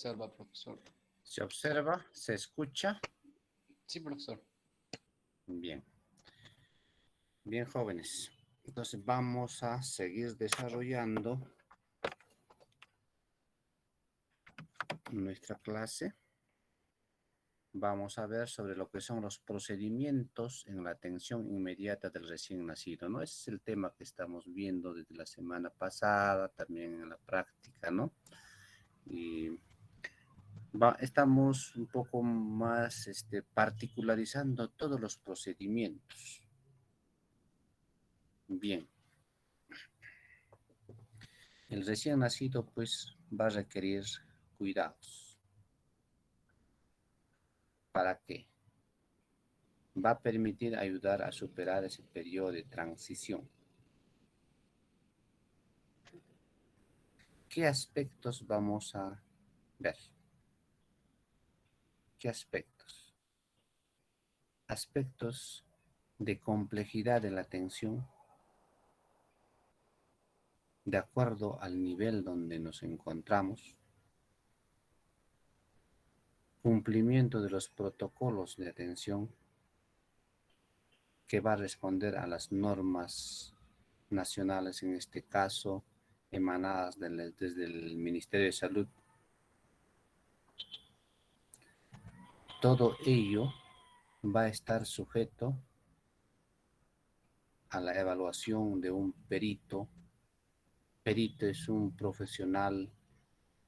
Observa, profesor. Se observa, se escucha. Sí, profesor. Bien, bien jóvenes. Entonces vamos a seguir desarrollando nuestra clase. Vamos a ver sobre lo que son los procedimientos en la atención inmediata del recién nacido, ¿no? Ese es el tema que estamos viendo desde la semana pasada, también en la práctica, ¿no? Y estamos un poco más particularizando todos los procedimientos. Bien. El recién nacido, pues, va a requerir cuidados. ¿Para qué? Va a permitir ayudar a superar ese periodo de transición. ¿Qué aspectos vamos a ver? ¿Qué aspectos? Aspectos de complejidad de la atención de acuerdo al nivel donde nos encontramos, cumplimiento de los protocolos de atención que va a responder a las normas nacionales, en este caso, emanadas desde el Ministerio de Salud. Todo ello va a estar sujeto a la evaluación de un perito. Perito es un profesional,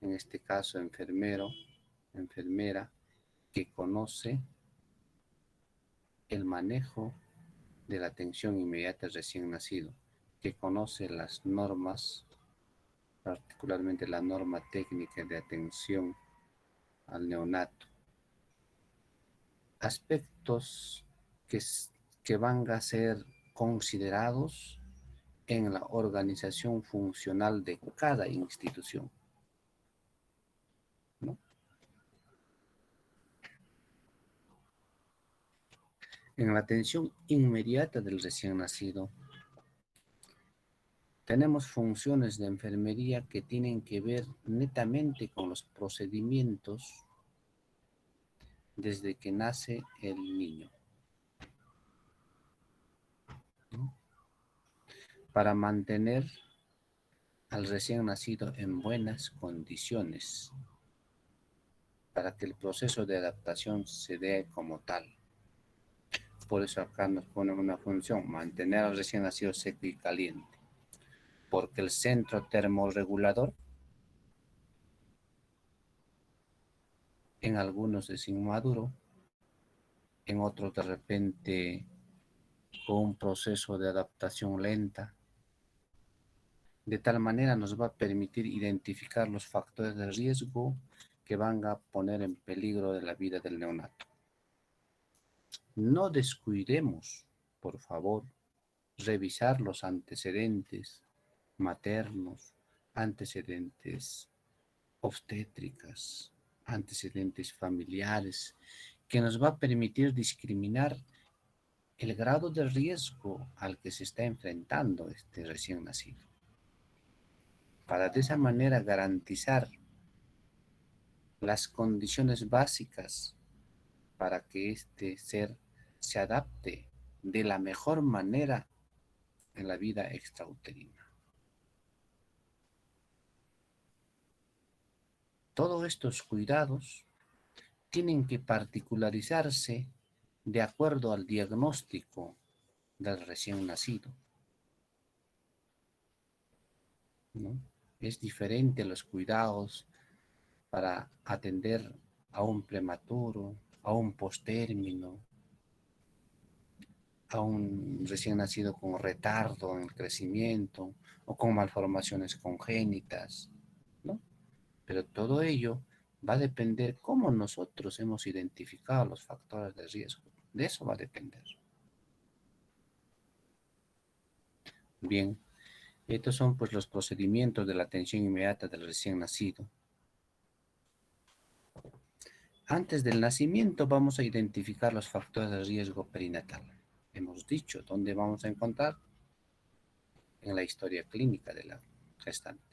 en este caso enfermero, enfermera, que conoce el manejo de la atención inmediata al recién nacido, que conoce las normas, particularmente la norma técnica de atención al neonato. Aspectos que van a ser considerados en la organización funcional de cada institución, ¿no? En la atención inmediata del recién nacido, tenemos funciones de enfermería que tienen que ver netamente con los procedimientos desde que nace el niño, ¿no? Para mantener al recién nacido en buenas condiciones, para que el proceso de adaptación se dé como tal. Por eso acá nos ponen una función, mantener al recién nacido seco y caliente, porque el centro termorregulador en algunos es inmaduro, en otros de repente con un proceso de adaptación lenta. De tal manera nos va a permitir identificar los factores de riesgo que van a poner en peligro de la vida del neonato. No descuidemos, por favor, revisar los antecedentes maternos, antecedentes obstétricas, antecedentes familiares, que nos va a permitir discriminar el grado de riesgo al que se está enfrentando este recién nacido, para de esa manera garantizar las condiciones básicas para que este ser se adapte de la mejor manera en la vida extrauterina. Todos estos cuidados tienen que particularizarse de acuerdo al diagnóstico del recién nacido, ¿no? Es diferente los cuidados para atender a un prematuro, a un postérmino, a un recién nacido con retardo en el crecimiento o con malformaciones congénitas, ¿no? Pero todo ello va a depender cómo nosotros hemos identificado los factores de riesgo. De eso va a depender. Bien, estos son pues los procedimientos de la atención inmediata del recién nacido. Antes del nacimiento vamos a identificar los factores de riesgo perinatal. Hemos dicho dónde vamos a encontrar en la historia clínica de la gestante.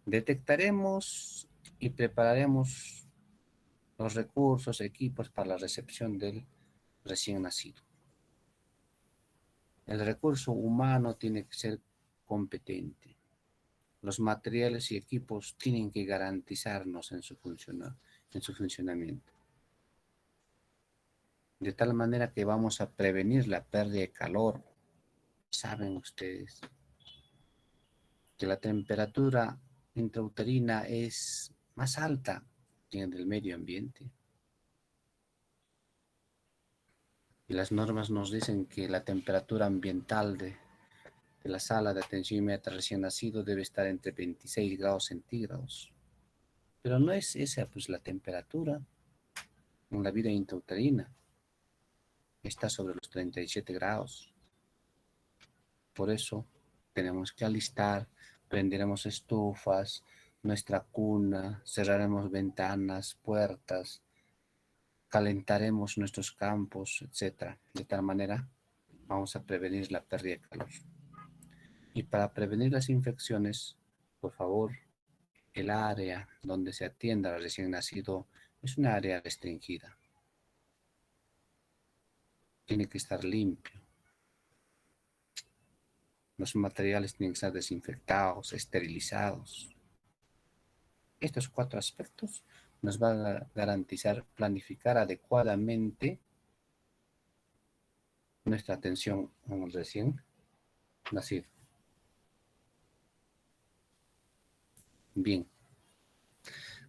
Detectaremos y prepararemos los recursos, equipos para la recepción del recién nacido. El recurso humano tiene que ser competente. Los materiales y equipos tienen que garantizarnos en su funcionamiento. De tal manera que vamos a prevenir la pérdida de calor. Saben ustedes que la temperatura intrauterina es más alta que en el medio ambiente. Y las normas nos dicen que la temperatura ambiental de la sala de atención inmediata recién nacido debe estar entre 26 grados centígrados. Pero no es esa pues la temperatura en la vida intrauterina. Está sobre los 37 grados. Por eso tenemos que alistar, prenderemos estufas, nuestra cuna, cerraremos ventanas, puertas, calentaremos nuestros campos, etcétera. De tal manera vamos a prevenir la pérdida de calor. Y para prevenir las infecciones, por favor, el área donde se atienda al recién nacido es una área restringida. Tiene que estar limpio. Los materiales tienen que estar desinfectados, esterilizados. Estos 4 aspectos nos van a garantizar planificar adecuadamente nuestra atención a un recién nacido. Bien,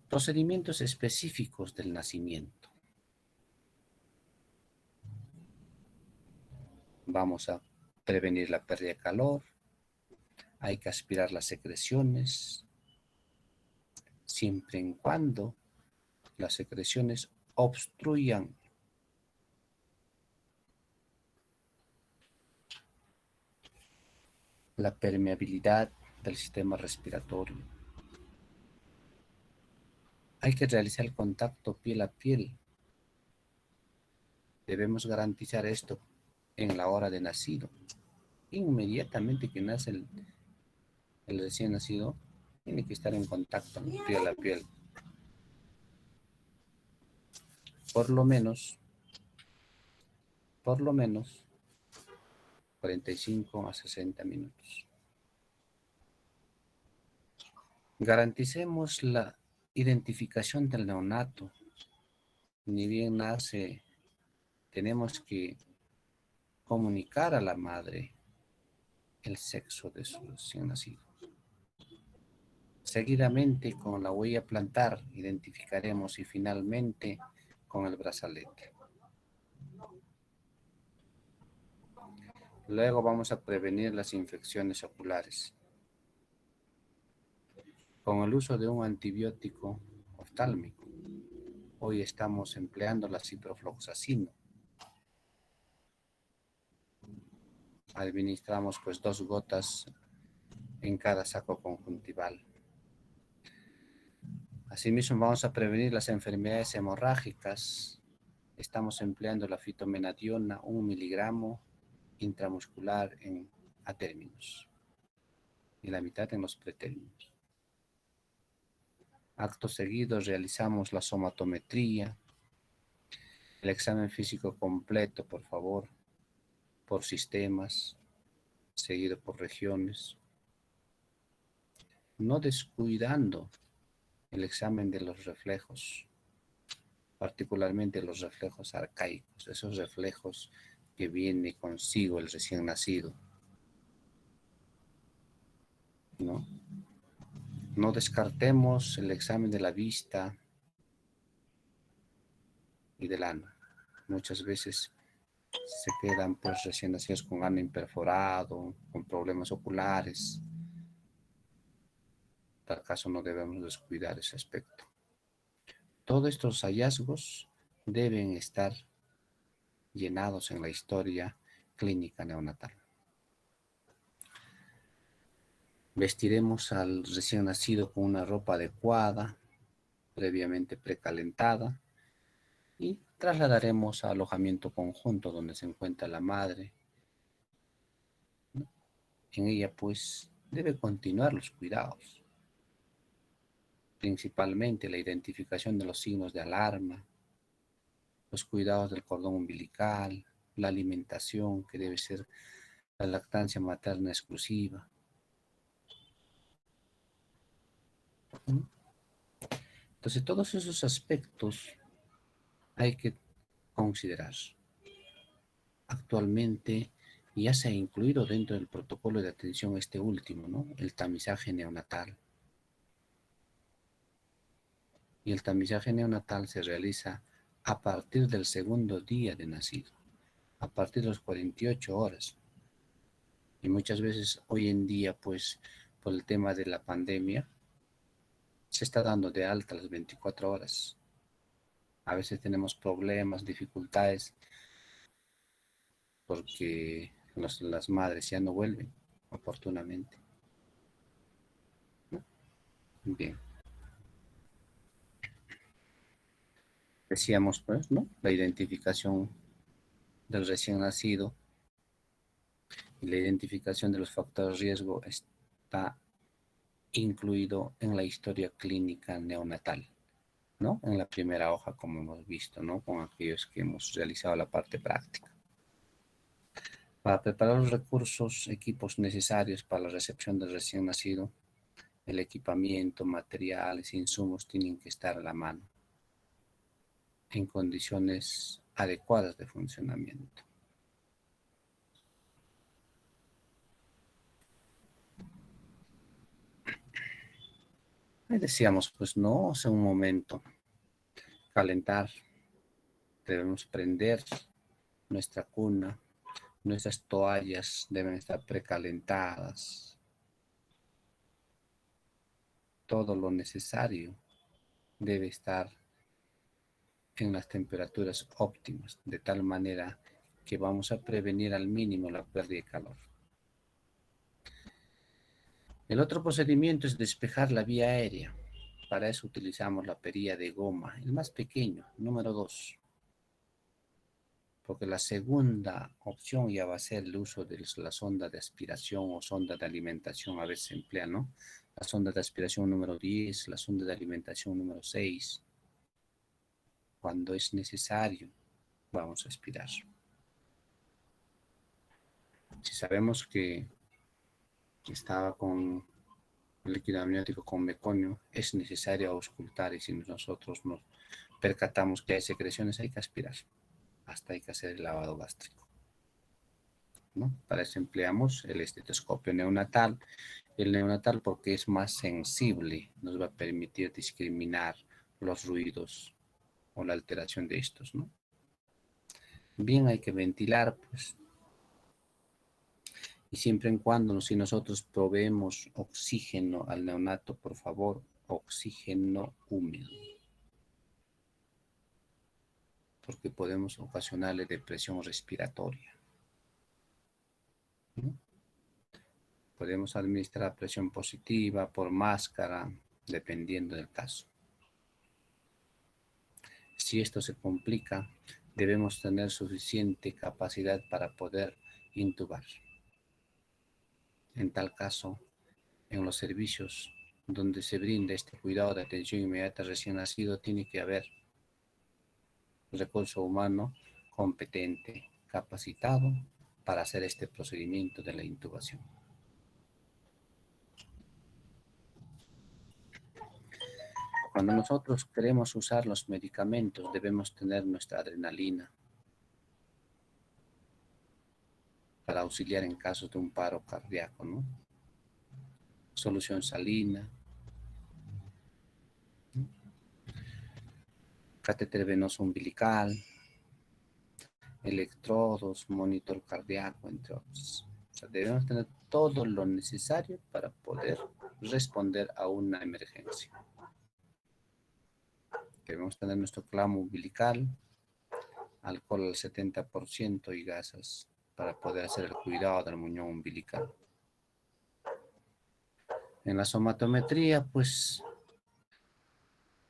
procedimientos específicos del nacimiento. Vamos a prevenir la pérdida de calor, hay que aspirar las secreciones, siempre y cuando las secreciones obstruyan la permeabilidad del sistema respiratorio. Hay que realizar el contacto piel a piel. Debemos garantizar esto en la hora de nacido. Inmediatamente que nace el recién nacido, tiene que estar en contacto piel a piel. Por lo menos 45 a 60 minutos. Garanticemos la identificación del neonato. Ni bien nace, tenemos que comunicar a la madre el sexo de su recién nacido. Seguidamente, con la huella plantar, identificaremos y finalmente con el brazalete. Luego vamos a prevenir las infecciones oculares. Con el uso de un antibiótico oftálmico. Hoy estamos empleando la ciprofloxacino. Administramos pues 2 gotas en cada saco conjuntival. Asimismo vamos a prevenir las enfermedades hemorrágicas. Estamos empleando la fitomenadiona 1 miligramo intramuscular a términos y la mitad en los pretérminos. Acto seguido realizamos la somatometría, el examen físico completo, por favor, por sistemas, seguido por regiones, no descuidando el examen de los reflejos, particularmente los reflejos arcaicos, esos reflejos que viene consigo el recién nacido, ¿no? No descartemos el examen de la vista y del ano. Muchas veces se quedan pues recién nacidos con ano imperforado, con problemas oculares. En tal caso no debemos descuidar ese aspecto. Todos estos hallazgos deben estar llenados en la historia clínica neonatal. Vestiremos al recién nacido con una ropa adecuada, previamente precalentada, y trasladaremos a alojamiento conjunto donde se encuentra la madre. En ella pues debe continuar los cuidados. principalmente la identificación de los signos de alarma, los cuidados del cordón umbilical, la alimentación que debe ser la lactancia materna exclusiva. ¿No? Entonces, todos esos aspectos hay que considerar. Actualmente ya se ha incluido dentro del protocolo de atención este último, ¿no? El tamizaje neonatal. Y el tamizaje neonatal se realiza a partir del segundo día de nacido, a partir de las 48 horas. Y muchas veces hoy en día, pues, por el tema de la pandemia, se está dando de alta las 24 horas. A veces tenemos problemas, dificultades, porque las madres ya no vuelven oportunamente. Bien, decíamos, pues, ¿no? La identificación del recién nacido y la identificación de los factores de riesgo está incluido en la historia clínica neonatal, ¿no? En la primera hoja, como hemos visto, ¿no? Con aquellos que hemos realizado la parte práctica. Para preparar los recursos, equipos necesarios para la recepción del recién nacido, el equipamiento, materiales, insumos tienen que estar a la mano en condiciones adecuadas de funcionamiento. Ahí decíamos, pues no, hace un momento, calentar, debemos prender nuestra cuna, nuestras toallas deben estar precalentadas, todo lo necesario debe estar en las temperaturas óptimas, de tal manera que vamos a prevenir al mínimo la pérdida de calor. El otro procedimiento es despejar la vía aérea. Para eso utilizamos la perilla de goma, el más pequeño, número 2. Porque la segunda opción ya va a ser el uso de la sonda de aspiración o sonda de alimentación, a veces se emplea, ¿no? La sonda de aspiración número 10, la sonda de alimentación número 6. Cuando es necesario, vamos a aspirar. Si sabemos que estaba con el líquido amniótico con meconio, es necesario auscultar, y si nosotros nos percatamos que hay secreciones, hay que aspirar. Hasta hay que hacer el lavado gástrico, ¿no? Para eso empleamos el estetoscopio neonatal. El neonatal porque es más sensible, nos va a permitir discriminar los ruidos o la alteración de estos, ¿no? Bien, hay que ventilar, pues, y siempre en cuando, si nosotros proveemos oxígeno al neonato, por favor, oxígeno húmedo, porque podemos ocasionarle depresión respiratoria, ¿no? Podemos administrar presión positiva por máscara, dependiendo del caso. Si esto se complica, debemos tener suficiente capacidad para poder intubar. En tal caso, en los servicios donde se brinda este cuidado de atención inmediata recién nacido, tiene que haber recurso humano competente, capacitado para hacer este procedimiento de la intubación. Cuando nosotros queremos usar los medicamentos, debemos tener nuestra adrenalina para auxiliar en caso de un paro cardíaco, ¿no? Solución salina, ¿no? Catéter venoso umbilical, electrodos, monitor cardíaco, entre otros. O sea, debemos tener todo lo necesario para poder responder a una emergencia. Debemos tener nuestro clavo umbilical, alcohol al 70% y gasas para poder hacer el cuidado del muñón umbilical. En la somatometría, pues,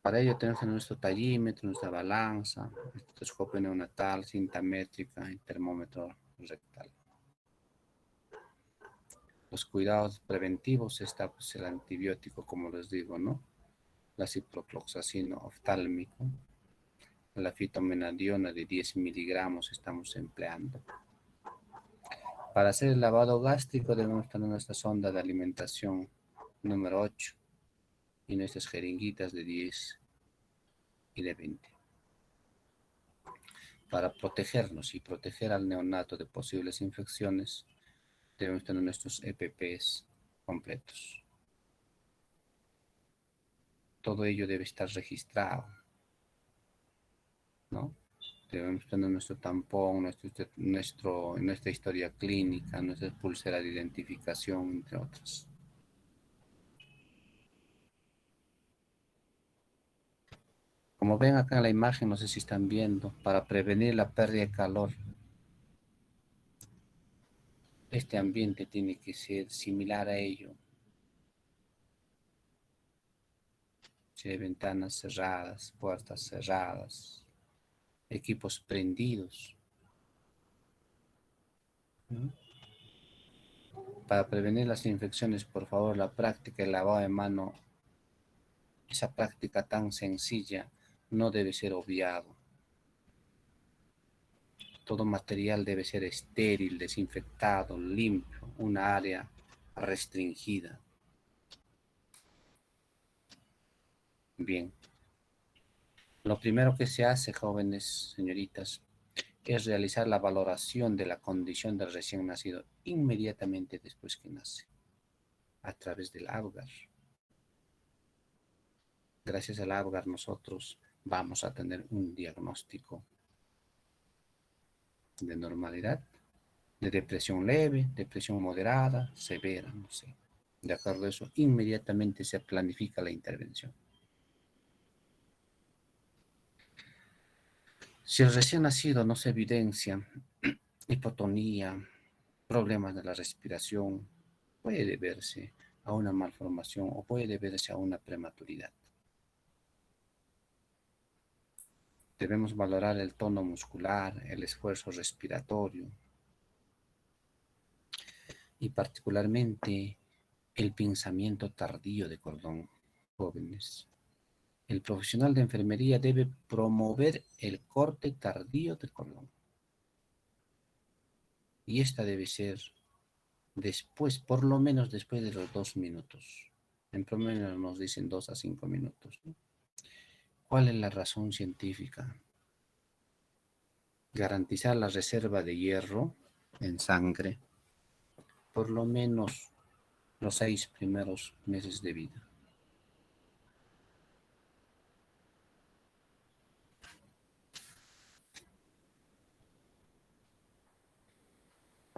para ello tenemos nuestro tallímetro, nuestra balanza, estetoscopio neonatal, cinta métrica y termómetro rectal. Los cuidados preventivos está pues, el antibiótico, como les digo, ¿no? la ciprofloxacino oftálmico, la fitomenadiona de 10 miligramos estamos empleando. Para hacer el lavado gástrico debemos tener nuestra sonda de alimentación número 8 y nuestras jeringuitas de 10 y de 20. Para protegernos y proteger al neonato de posibles infecciones, debemos tener nuestros EPPs completos. Todo ello debe estar registrado, ¿no? Debemos tener nuestro tampón, nuestra historia clínica, nuestra pulsera de identificación, entre otras. Como ven acá en la imagen, no sé si están viendo, para prevenir la pérdida de calor, este ambiente tiene que ser similar a ello. Si hay ventanas cerradas, puertas cerradas, equipos prendidos, ¿no? Para prevenir las infecciones, por favor, la práctica del lavado de mano, esa práctica tan sencilla, no debe ser obviado. Todo material debe ser estéril, desinfectado, limpio, una área restringida. Bien. Lo primero que se hace, jóvenes, señoritas, es realizar la valoración de la condición del recién nacido inmediatamente después que nace, a través del Apgar. Gracias al Apgar nosotros vamos a tener un diagnóstico de normalidad, de depresión leve, depresión moderada, severa, no sé. De acuerdo a eso, inmediatamente se planifica la intervención. Si el recién nacido no se evidencia hipotonía, problemas de la respiración, puede deberse a una malformación o puede deberse a una prematuridad. Debemos valorar el tono muscular, el esfuerzo respiratorio y particularmente el pinzamiento tardío de cordón, jóvenes. El profesional de enfermería debe promover el corte tardío del cordón. Y esta debe ser después, por lo menos después de los 2 minutos. En promedio nos dicen 2 a 5 minutos, ¿no? ¿Cuál es la razón científica? Garantizar la reserva de hierro en sangre por lo menos los 6 primeros meses de vida.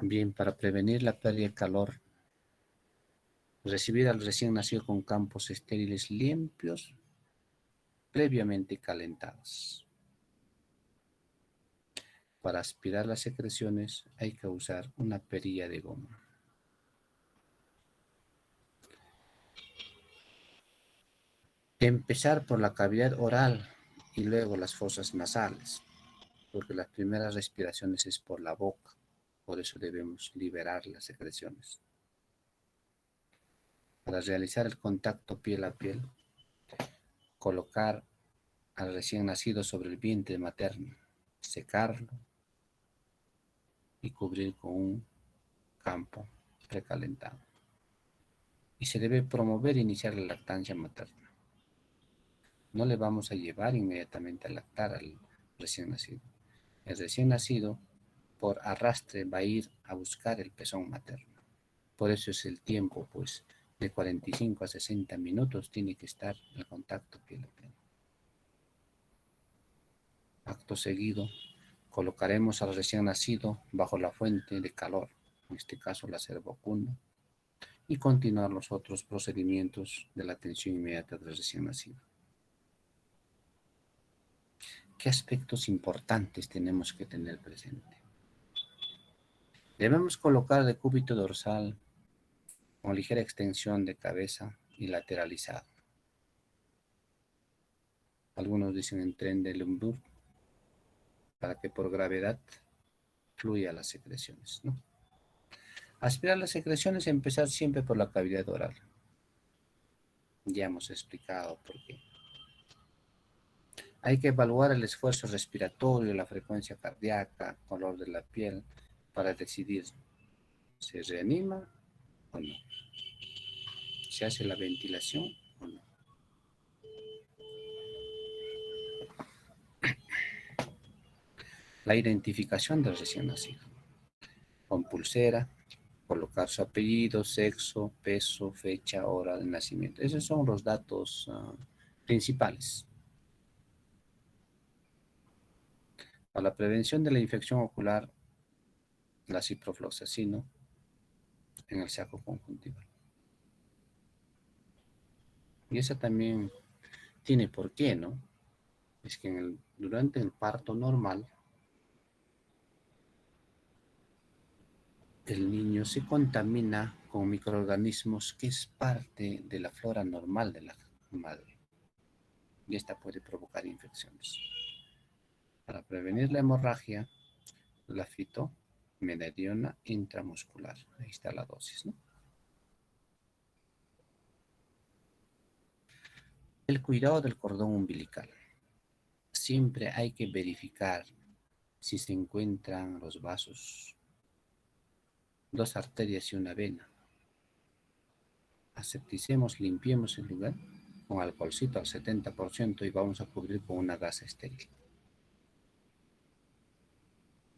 Bien, para prevenir la pérdida de calor, recibir al recién nacido con campos estériles limpios, previamente calentados. Para aspirar las secreciones hay que usar una perilla de goma. Empezar por la cavidad oral y luego las fosas nasales, porque las primeras respiraciones es por la boca, por eso debemos liberar las secreciones. Para realizar el contacto piel a piel, colocar al recién nacido sobre el vientre materno, secarlo y cubrir con un campo precalentado. Y se debe promover e iniciar la lactancia materna. No le vamos a llevar inmediatamente a lactar al recién nacido. El recién nacido, por arrastre, va a ir a buscar el pezón materno. Por eso es el tiempo, pues, de 45 a 60 minutos tiene que estar el contacto piel a piel. Acto seguido, colocaremos al recién nacido bajo la fuente de calor, en este caso la servocuna, y continuar los otros procedimientos de la atención inmediata del recién nacido. ¿Qué aspectos importantes tenemos que tener presente? Debemos colocar el decúbito dorsal con ligera extensión de cabeza y lateralizado. Algunos dicen en tren de Limburg, para que por gravedad fluya las secreciones, ¿no? Aspirar las secreciones, empezar siempre por la cavidad oral. Ya hemos explicado por qué. Hay que evaluar el esfuerzo respiratorio, la frecuencia cardíaca, color de la piel, para decidir si reanima o no. Se hace la ventilación o no. La identificación del recién nacido. Con pulsera, colocar su apellido, sexo, peso, fecha, hora de nacimiento. Esos son los datos principales. Para la prevención de la infección ocular, la ciprofloxacino en el saco conjuntival. Y esa también tiene por qué, ¿no? Es que durante el parto normal, el niño se contamina con microorganismos que es parte de la flora normal de la madre. Y esta puede provocar infecciones. Para prevenir la hemorragia, la fitomediona intramuscular. Ahí está la dosis, ¿no? El cuidado del cordón umbilical. Siempre hay que verificar si se encuentran los vasos, dos arterias y una vena. Asepticemos, limpiemos el lugar con alcoholcito al 70% y vamos a cubrir con una gasa estéril.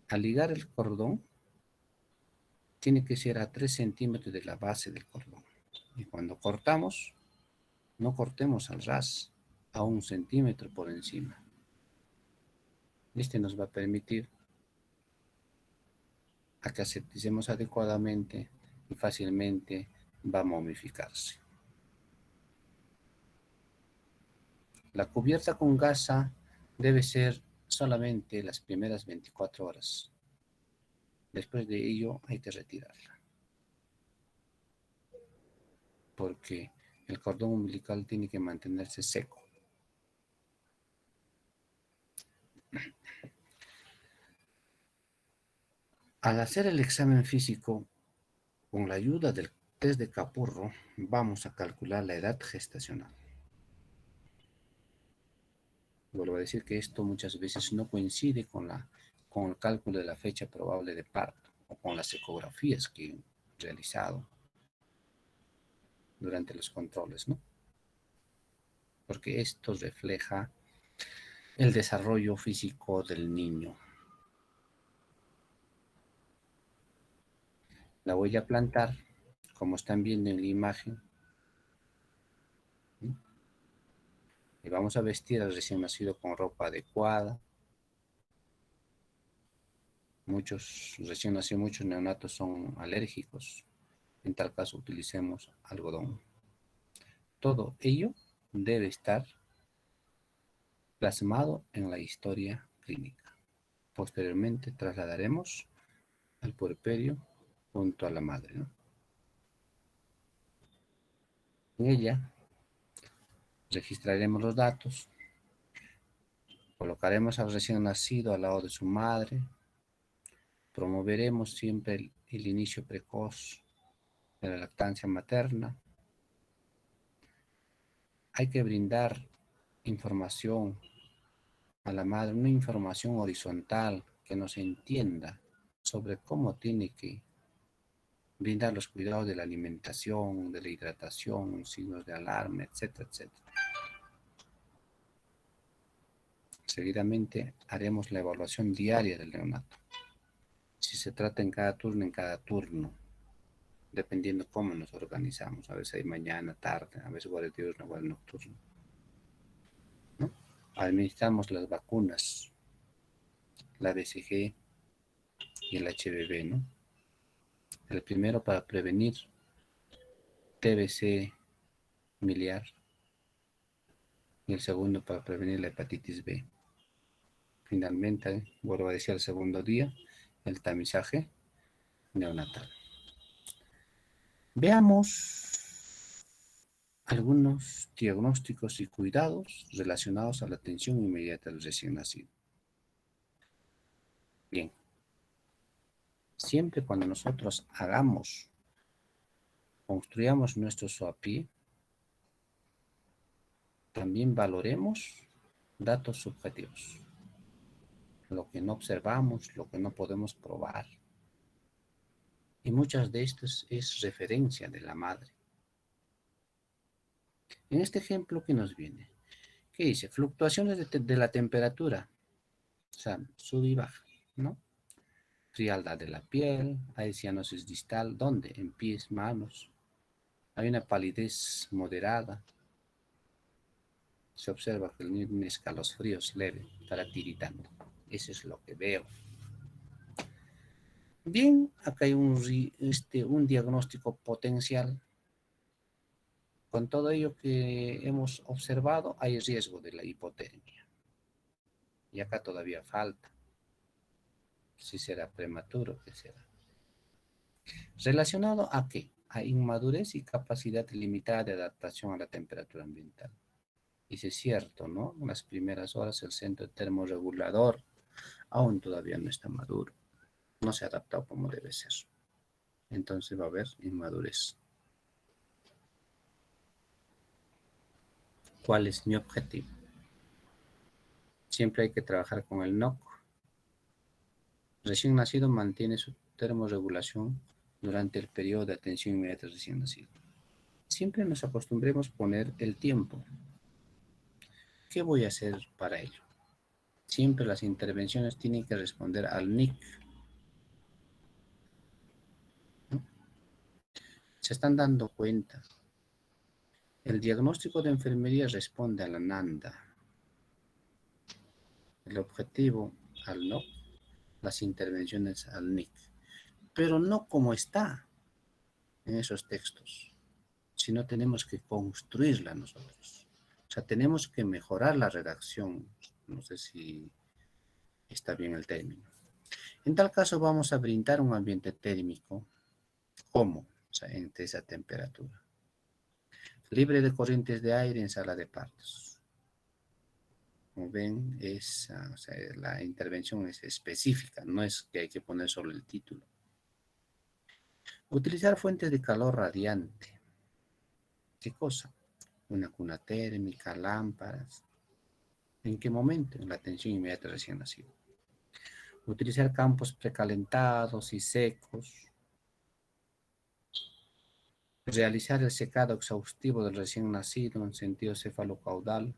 Al ligar el cordón, tiene que ser a 3 centímetros de la base del cordón. Y cuando cortamos, no cortemos al ras, a 1 centímetro por encima. Este nos va a permitir a que asepticemos adecuadamente y fácilmente va a momificarse. La cubierta con gasa debe ser solamente las primeras 24 horas. Después de ello hay que retirarla, porque el cordón umbilical tiene que mantenerse seco. Al hacer el examen físico, con la ayuda del test de Capurro, vamos a calcular la edad gestacional. Vuelvo a decir que esto muchas veces no coincide con el cálculo de la fecha probable de parto o con las ecografías que he realizado durante los controles, ¿no? Porque esto refleja el desarrollo físico del niño. La voy a plantar, como están viendo en la imagen, ¿sí? Y vamos a vestir al recién nacido con ropa adecuada. Muchos recién nacidos, muchos neonatos son alérgicos. En tal caso utilicemos algodón. Todo ello debe estar plasmado en la historia clínica. Posteriormente trasladaremos al puerperio junto a la madre, ¿no? En ella registraremos los datos, colocaremos al recién nacido al lado de su madre, promoveremos siempre el inicio precoz de la lactancia materna. Hay que brindar información a la madre, una información horizontal que nos entienda sobre cómo tiene que brindar los cuidados de la alimentación, de la hidratación, signos de alarma, etcétera, etcétera. Seguidamente haremos la evaluación diaria del neonato. Si se trata en cada turno, dependiendo cómo nos organizamos. A veces hay mañana, tarde, a veces guardia diurno, guardia nocturno, ¿no? Administramos las vacunas, la BCG y el HBV, ¿no? El primero para prevenir TBC miliar y el segundo para prevenir la hepatitis B. Finalmente, vuelvo a decir el segundo día, el tamizaje neonatal. Veamos algunos diagnósticos y cuidados relacionados a la atención inmediata del recién nacido. Bien, siempre cuando nosotros construyamos nuestro SOAPI, también valoremos datos subjetivos, lo que no observamos, lo que no podemos probar. Y muchas de estas es referencia de la madre. En este ejemplo, ¿qué nos viene? ¿Qué dice? Fluctuaciones de la temperatura, o sea, sube y baja, ¿no? Frialdad de la piel, hay cianosis distal, ¿dónde? En pies, manos. Hay una palidez moderada. Se observa que el niño tiene escalofríos leve, estará tiritando. Eso es lo que veo. Bien, acá hay un diagnóstico potencial. Con todo ello que hemos observado, hay riesgo de la hipotermia. Y acá todavía falta. Si será prematuro, ¿qué será? ¿Relacionado a qué? A inmadurez y capacidad limitada de adaptación a la temperatura ambiental. Y si es cierto, ¿no? En las primeras horas el centro termorregulador aún todavía no está maduro. No se ha adaptado como debe ser. Entonces va a haber inmadurez. ¿Cuál es mi objetivo? Siempre hay que trabajar con el NOC. Recién nacido mantiene su termorregulación durante el periodo de atención inmediata recién nacido. Siempre nos acostumbremos a poner el tiempo. ¿Qué voy a hacer para ello? Siempre las intervenciones tienen que responder al NIC. ¿No? Se están dando cuenta. El diagnóstico de enfermería responde a la NANDA. El objetivo al NOC, las intervenciones al NIC. Pero no como está en esos textos, sino tenemos que construirla nosotros. O sea, tenemos que mejorar la redacción. No sé si está bien el término. En tal caso vamos a brindar un ambiente térmico. ¿Cómo? O sea, entre esa temperatura. Libre de corrientes de aire en sala de partos. Como ven, o sea, la intervención es específica, no es que hay que poner solo el título. Utilizar fuentes de calor radiante. ¿Qué cosa? Una cuna térmica, lámparas. ¿En qué momento? En la atención inmediata recién nacido. Utilizar campos precalentados y secos. Realizar el secado exhaustivo del recién nacido en sentido cefalocaudal.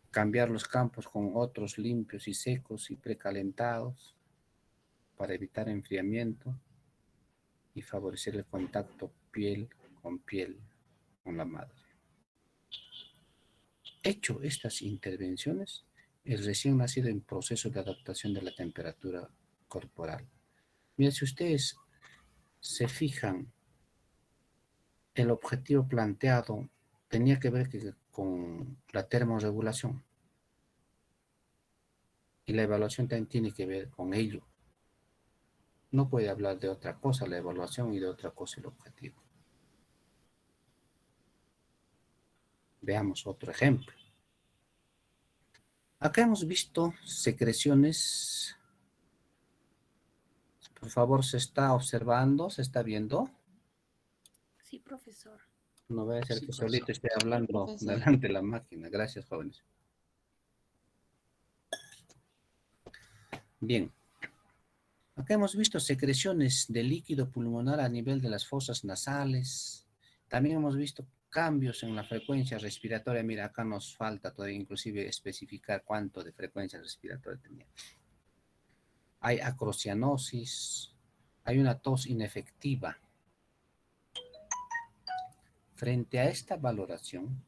Cambiar los campos con otros limpios y secos y precalentados para evitar enfriamiento y favorecer el contacto piel con la madre. Hecho estas intervenciones, el recién nacido en proceso de adaptación de la temperatura corporal. Miren, si ustedes se fijan, el objetivo planteado tenía que ver con la termorregulación y la evaluación también tiene que ver con ello. No puede hablar de otra cosa la evaluación y de otra cosa el objetivo. Veamos otro ejemplo. Acá hemos visto secreciones. Por favor, ¿se está observando? ¿Se está viendo? Sí, profesor. No voy a ser Sí, que profesor. solito esté hablando Profesor. delante de la máquina. Gracias, jóvenes. Bien. Acá hemos visto secreciones de líquido pulmonar a nivel de las fosas nasales. También hemos visto cambios en la frecuencia respiratoria. Mira, acá nos falta todavía inclusive especificar cuánto de frecuencia respiratoria tenía. Hay acrocianosis, hay una tos inefectiva. Frente a esta valoración,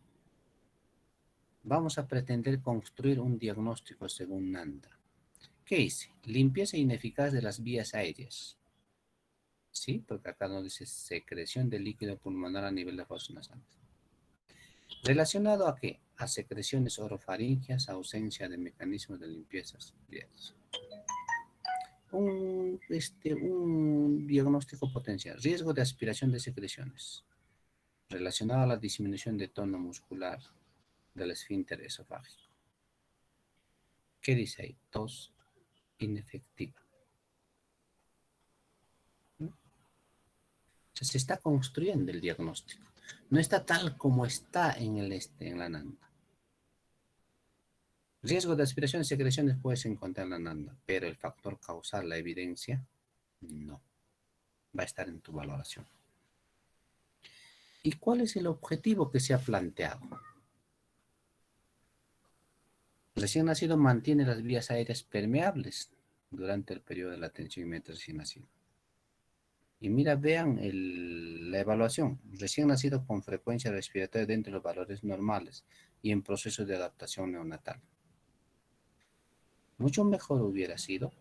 vamos a pretender construir un diagnóstico según NANDA. ¿Qué hice? Limpieza ineficaz de las vías aéreas. Sí, porque acá nos dice secreción de líquido pulmonar a nivel de fosas nasales. ¿Relacionado a qué? A secreciones orofaringias, ausencia de mecanismos de limpieza. Un diagnóstico potencial. Riesgo de aspiración de secreciones. Relacionado a la disminución de tono muscular del esfínter esofágico. ¿Qué dice ahí? Tos inefectiva. ¿No? O sea, se está construyendo el diagnóstico. No está tal como está en en la NANDA. Riesgo de aspiración y secreciones puedes encontrar en la NANDA, pero el factor causal, la evidencia, no. Va a estar en tu valoración. ¿Y cuál es el objetivo que se ha planteado? Recién nacido mantiene las vías aéreas permeables durante el periodo de la atención inmediata recién nacido. Y mira, vean la evaluación. Recién nacido con frecuencia respiratoria dentro de los valores normales y en proceso de adaptación neonatal. Mucho mejor hubiera sido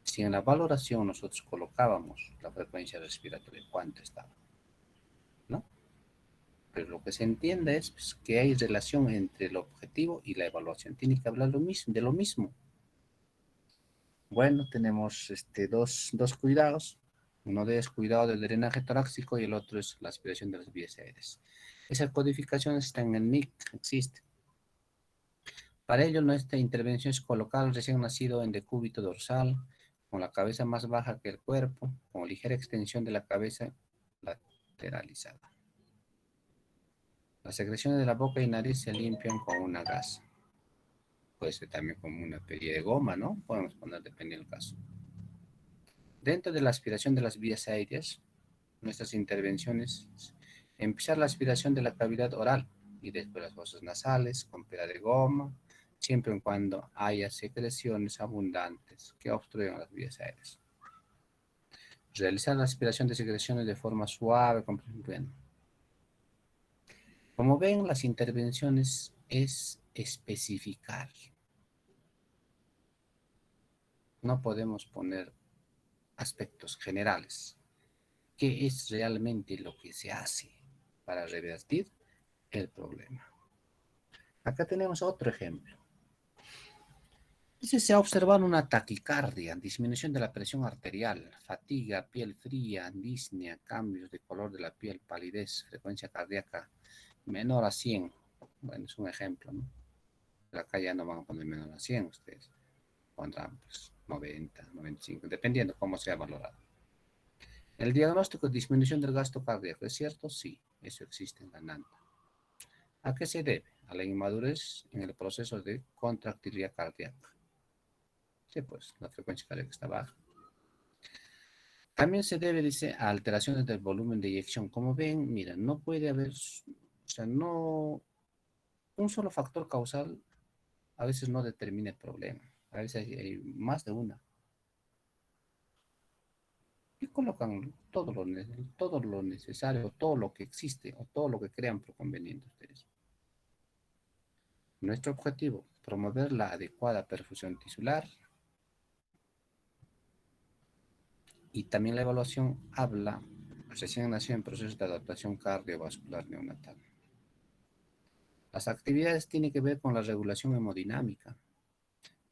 si en la valoración nosotros colocábamos la frecuencia respiratoria, cuánto estaba, ¿no? Pero lo que se entiende es pues, que hay relación entre el objetivo y la evaluación. Tiene que hablar de lo mismo. Bueno, tenemos dos cuidados. Uno de ellos es cuidado del drenaje torácico y el otro es la aspiración de las vías aéreas. Esa codificación está en el NIC, existe. Para ello, nuestra intervención es colocar al recién nacido en decúbito dorsal, con la cabeza más baja que el cuerpo, con ligera extensión de la cabeza lateralizada. Las secreciones de la boca y nariz se limpian con una gasa. Puede ser también como una peli de goma, ¿no? Podemos poner dependiendo del caso. Dentro de la aspiración de las vías aéreas, nuestras intervenciones, empezar la aspiración de la cavidad oral y después las fosas nasales con pera de goma, siempre y cuando haya secreciones abundantes que obstruyan las vías aéreas. Realizar la aspiración de secreciones de forma suave, bueno. Como ven, las intervenciones es especificar. No podemos poner aspectos generales. ¿Qué es realmente lo que se hace para revertir el problema? Acá tenemos otro ejemplo. Dice, se ha observado una taquicardia, disminución de la presión arterial, fatiga, piel fría, disnea, cambios de color de la piel, palidez, frecuencia cardíaca menor a 100. Bueno, es un ejemplo, ¿no? Pero acá ya no van a poner menor a 100 ustedes. Pondrán pues 90, 95, dependiendo cómo sea valorado. El diagnóstico de disminución del gasto cardíaco, ¿es cierto? Sí, eso existe en la NANDA. ¿A qué se debe? A la inmadurez en el proceso de contractilidad cardíaca. Sí, pues la frecuencia cardíaca está baja. También se debe, dice, a alteraciones del volumen de eyección. Como ven, mira, no puede haber, o sea, no, un solo factor causal a veces no determina el problema. A veces hay más de una. Y colocan todo lo necesario, todo lo que existe, o todo lo que crean por conveniente ustedes. Nuestro objetivo, promover la adecuada perfusión tisular. Y también la evaluación habla, recién nacido en procesos de adaptación cardiovascular neonatal. Las actividades tienen que ver con la regulación hemodinámica.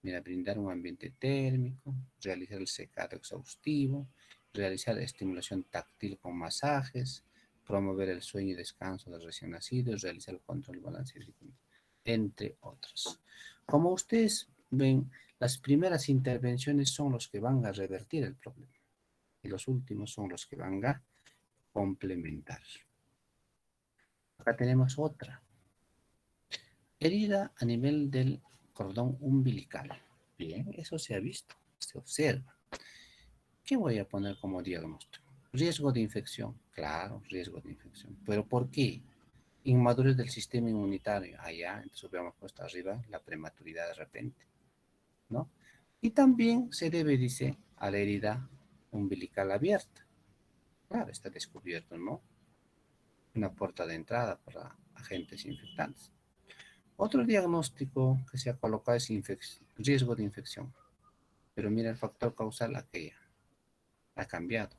Mira, brindar un ambiente térmico, realizar el secado exhaustivo, realizar estimulación táctil con masajes, promover el sueño y descanso del recién nacido, realizar el control balance, entre otros. Como ustedes ven, las primeras intervenciones son los que van a revertir el problema y los últimos son los que van a complementar. Acá tenemos otra. Herida a nivel del cordón umbilical. Bien, eso se ha visto, se observa. ¿Qué voy a poner como diagnóstico? Riesgo de infección. Claro, riesgo de infección. ¿Pero por qué? Inmadurez del sistema inmunitario. Allá, entonces hubiéramos puesto arriba la prematuridad de repente, ¿no? Y también se debe, dice, a la herida umbilical abierta. Claro, está descubierto, ¿no? Una puerta de entrada para agentes infectantes. Otro diagnóstico que se ha colocado es riesgo de infección. Pero mira el factor causal aquella. Ha cambiado.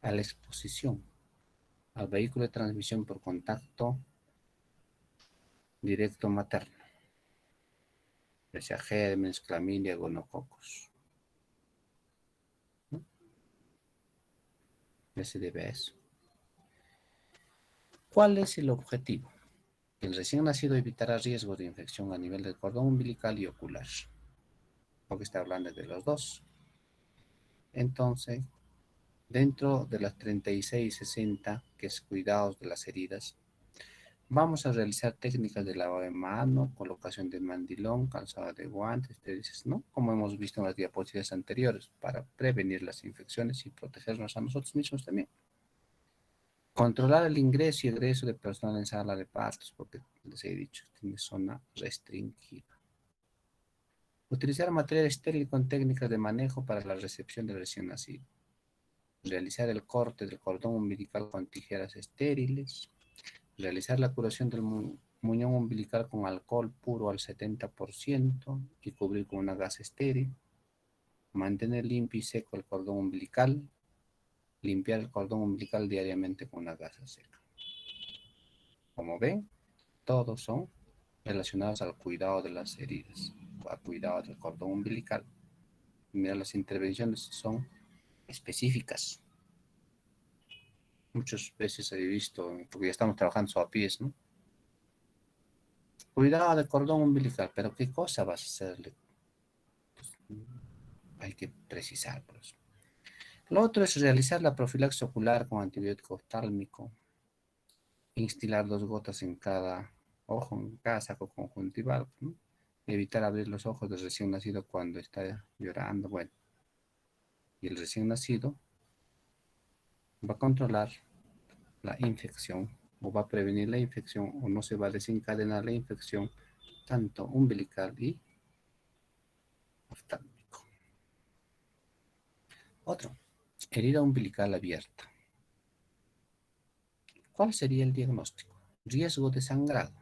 A la exposición al vehículo de transmisión por contacto directo materno. Ya sea gérmenes, clamidia, gonococos. ¿No? Ya se debe a eso. ¿Cuál es el objetivo? El recién nacido evitará riesgos de infección a nivel del cordón umbilical y ocular. Porque está hablando de los dos. Entonces, dentro de las 36 y 60, que es cuidados de las heridas, Vamos a realizar técnicas de lavado de mano, colocación de mandilón, calzado de guantes, ¿no? Como hemos visto en las diapositivas anteriores, para prevenir las infecciones y protegernos a nosotros mismos también. Controlar el ingreso y egreso de personal en sala de partos, porque les he dicho, tiene zona restringida. Utilizar material estéril con técnicas de manejo para la recepción del recién nacido. Realizar el corte del cordón umbilical con tijeras estériles. Realizar la curación del muñón umbilical con alcohol puro al 70% y cubrir con una gasa estéril. Mantener limpio y seco el cordón umbilical. Limpiar el cordón umbilical diariamente con una gasa seca. Como ven, todos son relacionados al cuidado de las heridas, al cuidado del cordón umbilical. Mira, las intervenciones son específicas. Muchas veces he visto, porque ya estamos trabajando sobapiés, ¿no? Cuidado del cordón umbilical, pero ¿qué cosa vas a hacerle? Pues, hay que precisar por eso. Lo otro es realizar la profilaxis ocular con antibiótico oftálmico, instilar 2 gotas en cada ojo, en cada saco conjuntival, ¿no? Evitar abrir los ojos del recién nacido cuando está llorando, bueno. Y el recién nacido va a controlar la infección o va a prevenir la infección o no se va a desencadenar la infección tanto umbilical y oftálmico. Otro, herida umbilical abierta. ¿Cuál sería el diagnóstico? Riesgo de sangrado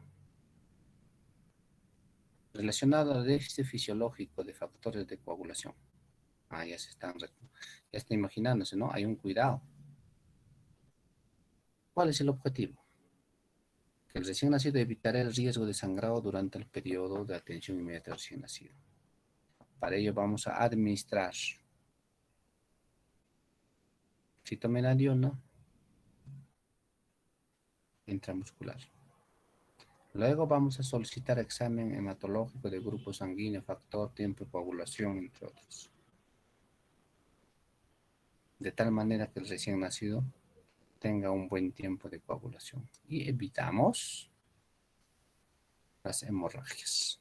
relacionado al déficit fisiológico de factores de coagulación. Ya está imaginándose, ¿no? Hay un cuidado. ¿Cuál es el objetivo? Que el recién nacido evitará el riesgo de sangrado durante el periodo de atención inmediata al recién nacido. Para ello vamos a administrar fitomenadiona intramuscular. Luego vamos a solicitar examen hematológico de grupo sanguíneo, factor, tiempo de coagulación, entre otros. De tal manera que el recién nacido tenga un buen tiempo de coagulación. Y evitamos las hemorragias.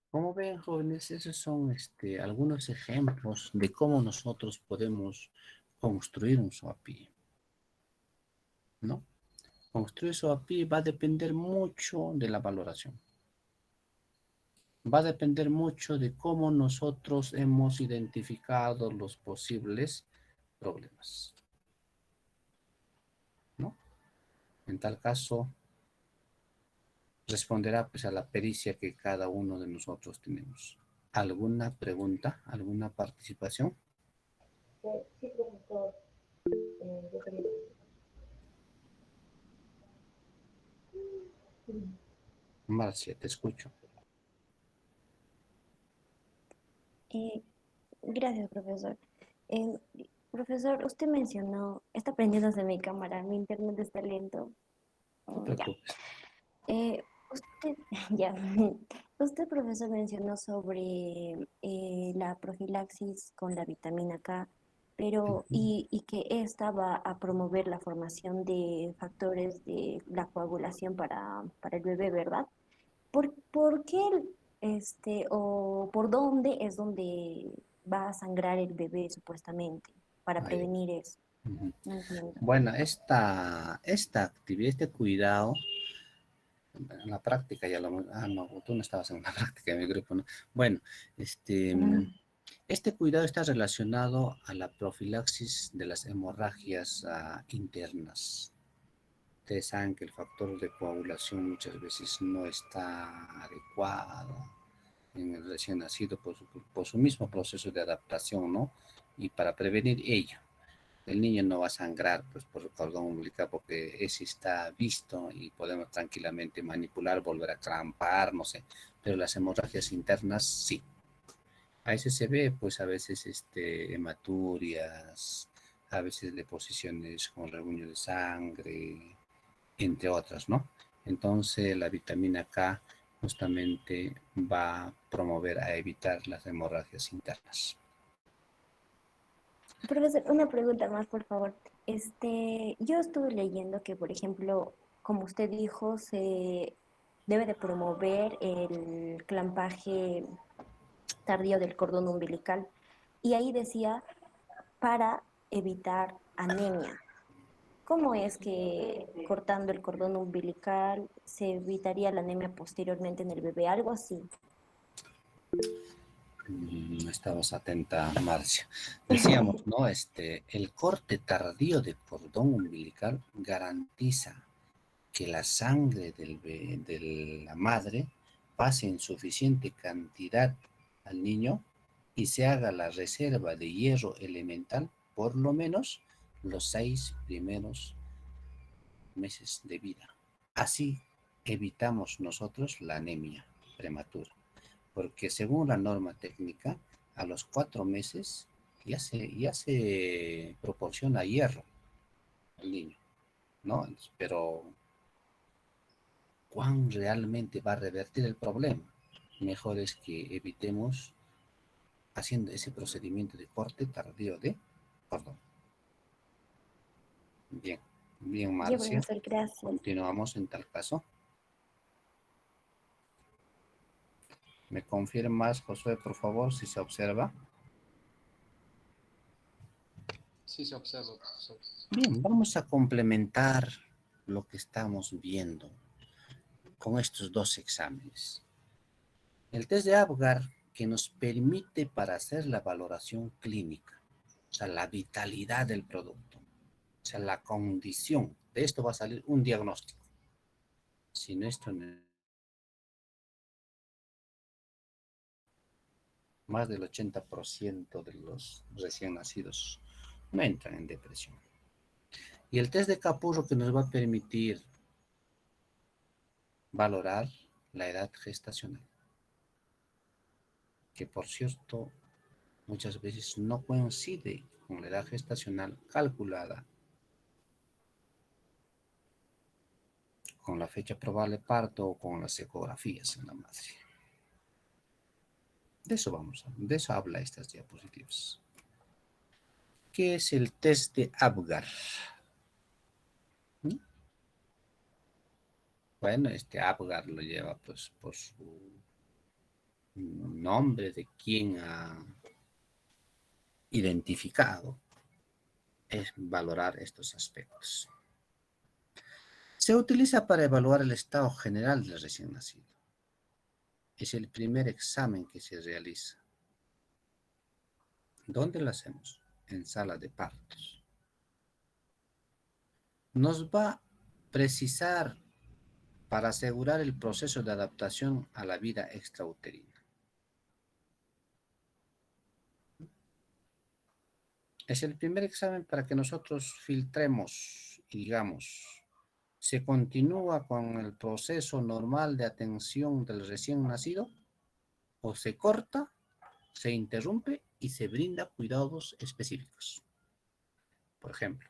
Como ven, jóvenes, esos son algunos ejemplos de cómo nosotros podemos construir un SOAPI, ¿no? Construir SOAPI va a depender mucho de la valoración. Va a depender mucho de cómo nosotros hemos identificado los posibles problemas, ¿no? En tal caso, responderá pues a la pericia que cada uno de nosotros tenemos. ¿Alguna pregunta? ¿Alguna participación? Sí, profesor. Yo quería... Marcia, te escucho. Eh, Gracias, profesor. Eh, Profesor, usted mencionó, está prendiéndose mi cámara, mi internet está lento. No te Ya. preocupes. Usted, ya. Usted, profesor, mencionó sobre la profilaxis con la vitamina K, pero y que esta va a promover la formación de factores de la coagulación para el bebé, ¿verdad? ¿Por qué, o por dónde es donde va a sangrar el bebé supuestamente para Ahí. prevenir eso? Ujú. No entiendo. Bueno, esta actividad, este cuidado, en la práctica ya lo... Ah, no, tú no estabas en la práctica de mi grupo, ¿no? Bueno, Mm. este cuidado está relacionado a la profilaxis de las hemorragias internas. Ustedes saben que el factor de coagulación muchas veces no está adecuado en el recién nacido por su mismo proceso de adaptación, ¿no? Y para prevenir ello, el niño no va a sangrar pues, por el cordón umbilical porque ese está visto y podemos tranquilamente manipular, volver a clampar, no sé, pero las hemorragias internas sí. A veces se ve, pues a veces hematurias, a veces deposiciones con reguño de sangre, entre otras, ¿no? Entonces la vitamina K justamente va a promover a evitar las hemorragias internas. Profesor, una pregunta más, por favor. yo estuve leyendo que, por ejemplo, como usted dijo, se debe de promover el clampaje tardío del cordón umbilical. Y ahí decía para evitar anemia. ¿Cómo es que cortando el cordón umbilical se evitaría la anemia posteriormente en el bebé? Algo así. Estabas atenta, Marcia. Decíamos, ¿no? El corte tardío de cordón umbilical garantiza que la sangre de la madre pase en suficiente cantidad al niño y se haga la reserva de hierro elemental por lo menos los 6 primeros meses de vida. Así evitamos nosotros la anemia prematura, porque según la norma técnica, a los 4 meses ya se proporciona hierro al niño, ¿no? Pero ¿cuán realmente va a revertir el problema? Mejor es que evitemos haciendo ese procedimiento de corte tardío de cordón. Bien, bien, Ya, Marcia. profesor, gracias. Continuamos en tal caso. ¿Me confirmas, Josué, por favor, si se observa? Sí, se observa, profesor. Bien, vamos a complementar lo que estamos viendo con estos dos exámenes. El test de Apgar, que nos permite para hacer la valoración clínica, o sea, la vitalidad del producto, o sea, la condición. De esto va a salir un diagnóstico. Sin esto, más del 80% de los recién nacidos no entran en depresión. Y el test de Capurro que nos va a permitir valorar la edad gestacional, que por cierto muchas veces no coincide con la edad gestacional calculada con la fecha probable de parto o con las ecografías en la madre. De eso habla estas diapositivas. ¿Qué es el test de Apgar? ¿Mm? Bueno, Apgar lo lleva pues por su nombre de quien ha identificado, es valorar estos aspectos. Se utiliza para evaluar el estado general del recién nacido. Es el primer examen que se realiza. ¿Dónde lo hacemos? En sala de partos. Nos va a precisar para asegurar el proceso de adaptación a la vida extrauterina. Es el primer examen para que nosotros filtremos y digamos, ¿se continúa con el proceso normal de atención del recién nacido o se corta, se interrumpe y se brinda cuidados específicos? Por ejemplo,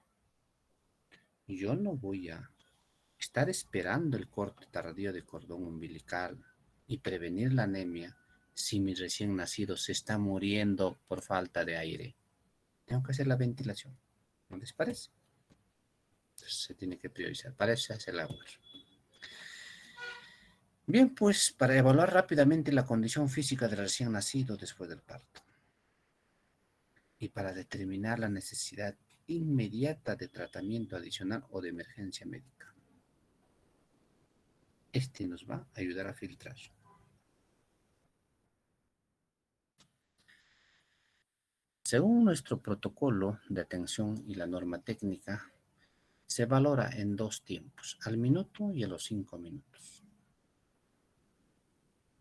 yo no voy a estar esperando el corte tardío de cordón umbilical y prevenir la anemia si mi recién nacido se está muriendo por falta de aire. Tengo que hacer la ventilación. ¿No les parece? Entonces se tiene que priorizar. Para eso se hace el labor. Bien, pues para evaluar rápidamente la condición física del recién nacido después del parto y para determinar la necesidad inmediata de tratamiento adicional o de emergencia médica. Nos va a ayudar a filtrar. Según nuestro protocolo de atención y la norma técnica, se valora en 2 tiempos, al minuto y a los 5 minutos.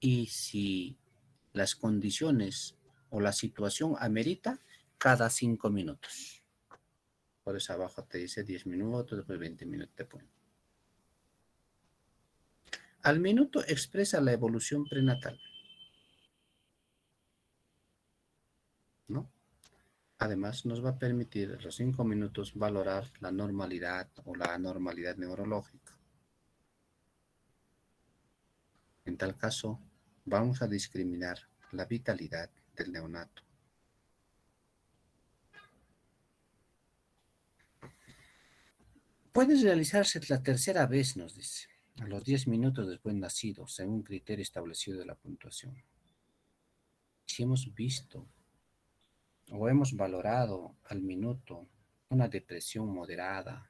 Y si las condiciones o la situación amerita, cada 5 minutos. Por eso abajo te dice 10 minutos, después 20 minutos te ponen. Al minuto expresa la evolución prenatal, ¿no? Además, nos va a permitir a los 5 minutos valorar la normalidad o la anormalidad neurológica. En tal caso, vamos a discriminar la vitalidad del neonato. Puede realizarse la tercera vez, nos dice, a los 10 minutos después nacido, según criterio establecido de la puntuación. Si hemos visto o hemos valorado al minuto una depresión moderada,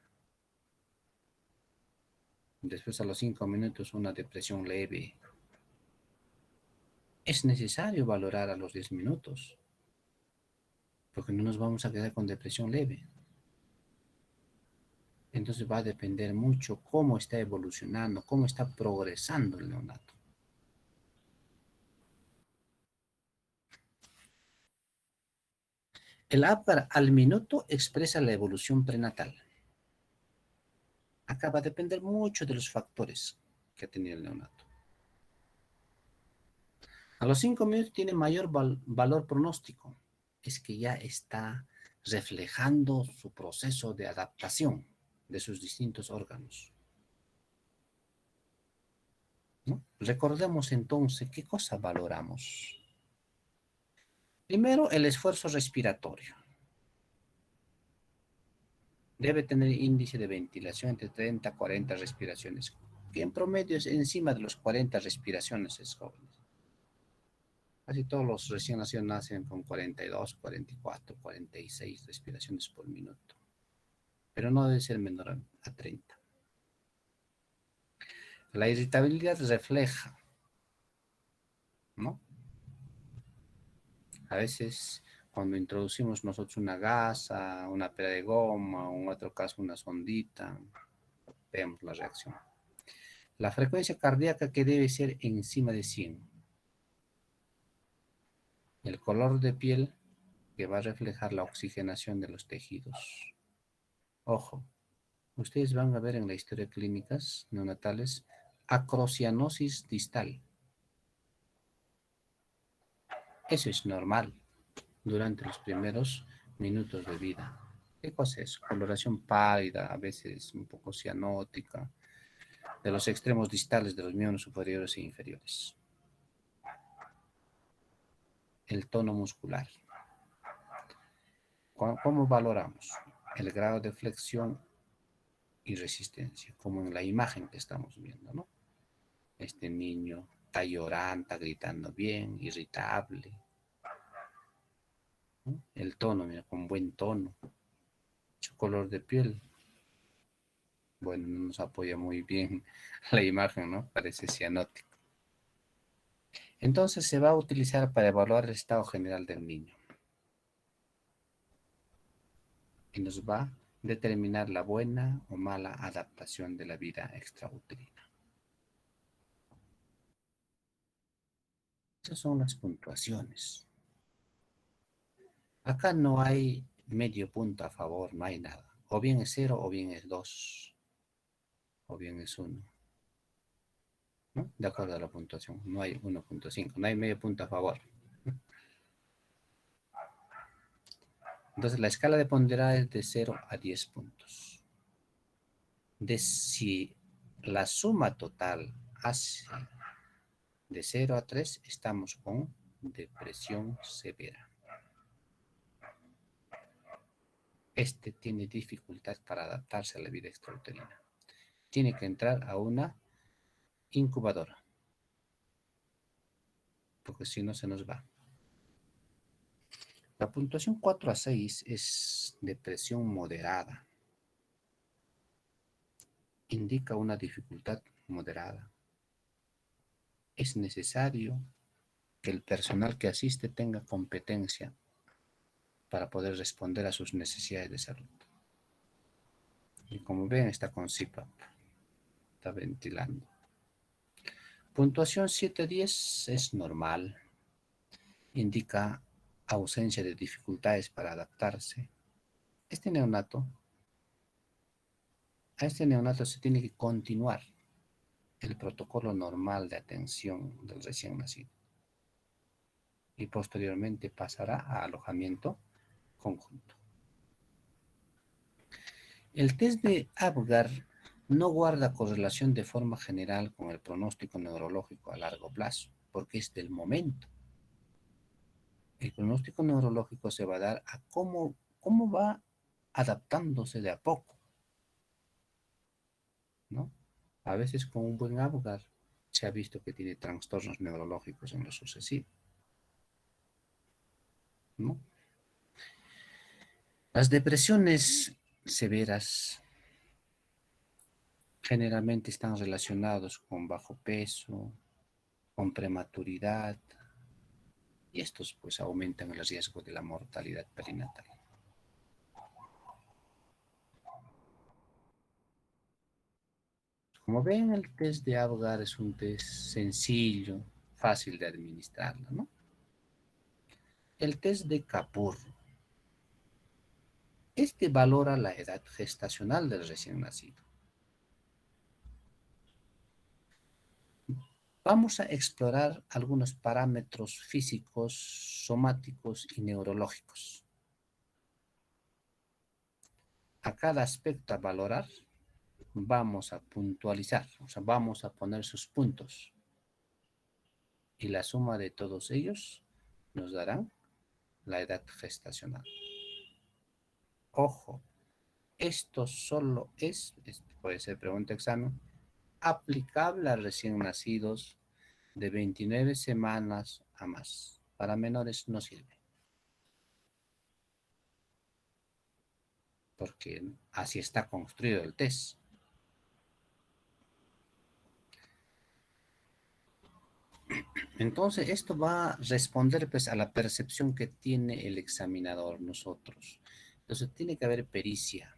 después a los 5 minutos una depresión leve, es necesario valorar a los 10 minutos, porque no nos vamos a quedar con depresión leve. Entonces va a depender mucho cómo está evolucionando, cómo está progresando el neonato. El Apgar al minuto expresa la evolución prenatal. Acá va a depender mucho de los factores que ha tenido el neonato. A los 5 minutos tiene mayor valor pronóstico. Es que ya está reflejando su proceso de adaptación de sus distintos órganos, ¿no? Recordemos entonces qué cosa valoramos. Primero, el esfuerzo respiratorio. Debe tener índice de ventilación entre 30 a 40 respiraciones, que en promedio es encima de los 40 respiraciones es joven. Casi todos los recién nacidos nacen con 42, 44, 46 respiraciones por minuto, pero no debe ser menor a 30. La irritabilidad refleja, ¿no? A veces cuando introducimos nosotros una gasa, una pera de goma, o en otro caso una sondita, vemos la reacción. La frecuencia cardíaca que debe ser encima de 100. El color de piel que va a reflejar la oxigenación de los tejidos. Ojo, ustedes van a ver en la historia clínicas neonatales acrocianosis distal. Eso es normal durante los primeros minutos de vida. ¿Qué cosa es? Coloración pálida, a veces un poco cianótica, de los extremos distales de los miembros superiores e inferiores. El tono muscular. ¿Cómo valoramos? El grado de flexión y resistencia, como en la imagen que estamos viendo, ¿no? Este niño está llorando, está gritando bien, irritable, ¿no? El tono, mira, con buen tono. Su color de piel, bueno, no nos apoya muy bien la imagen, ¿no? Parece cianótico. Entonces se va a utilizar para evaluar el estado general del niño. Y nos va a determinar la buena o mala adaptación de la vida extrauterina. Esas son las puntuaciones. Acá no hay medio punto a favor, no hay nada. O bien es 0, o bien es 2, o bien es 1. ¿No? De acuerdo a la puntuación. No hay 1.5, no hay medio punto a favor. Entonces la escala de ponderada es de 0 a 10 puntos. Si la suma total hace de 0 a 3, estamos con depresión severa. Este tiene dificultad para adaptarse a la vida extrauterina. Tiene que entrar a una incubadora, porque si no se nos va. La puntuación 4 a 6 es depresión moderada. Indica una dificultad moderada. Es necesario que el personal que asiste tenga competencia para poder responder a sus necesidades de salud. Y como ven, está con CPAP, está ventilando. Puntuación 7 a 10 es normal. Indica ausencia de dificultades para adaptarse. A este neonato se tiene que continuar el protocolo normal de atención del recién nacido y posteriormente pasará a alojamiento conjunto. El test de Apgar no guarda correlación de forma general con el pronóstico neurológico a largo plazo, porque es del momento. El pronóstico neurológico se va a dar a cómo va adaptándose de a poco. ¿no? A veces con un buen Apgar se ha visto que tiene trastornos neurológicos en lo sucesivo, ¿no? Las depresiones severas generalmente están relacionados con bajo peso, con prematuridad, y estos pues aumentan el riesgo de la mortalidad perinatal. Como ven, el test de Apgar es un test sencillo, fácil de administrarlo, ¿no? El test de Kapur. Este valora la edad gestacional del recién nacido. Vamos a explorar algunos parámetros físicos, somáticos y neurológicos. A cada aspecto a valorar, vamos a puntualizar, o sea, vamos a poner sus puntos. Y la suma de todos ellos nos dará la edad gestacional. Ojo, esto solo es, puede ser pregunta examen, aplicable a recién nacidos de 29 semanas a más. Para menores no sirve. Porque así está construido el test. Entonces, esto va a responder pues, a la percepción que tiene el examinador, nosotros. Entonces, tiene que haber pericia.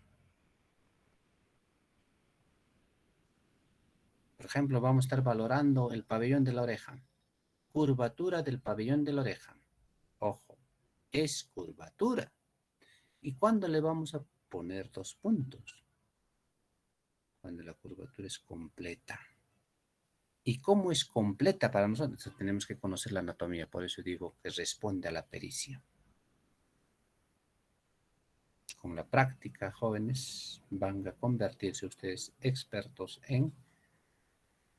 Por ejemplo, vamos a estar valorando el pabellón de la oreja. Curvatura del pabellón de la oreja. Ojo, es curvatura. ¿Y cuándo le vamos a poner 2 puntos? Cuando la curvatura es completa. ¿Y cómo es completa para nosotros? Entonces, tenemos que conocer la anatomía, por eso digo que responde a la pericia. Con la práctica, jóvenes, van a convertirse ustedes expertos en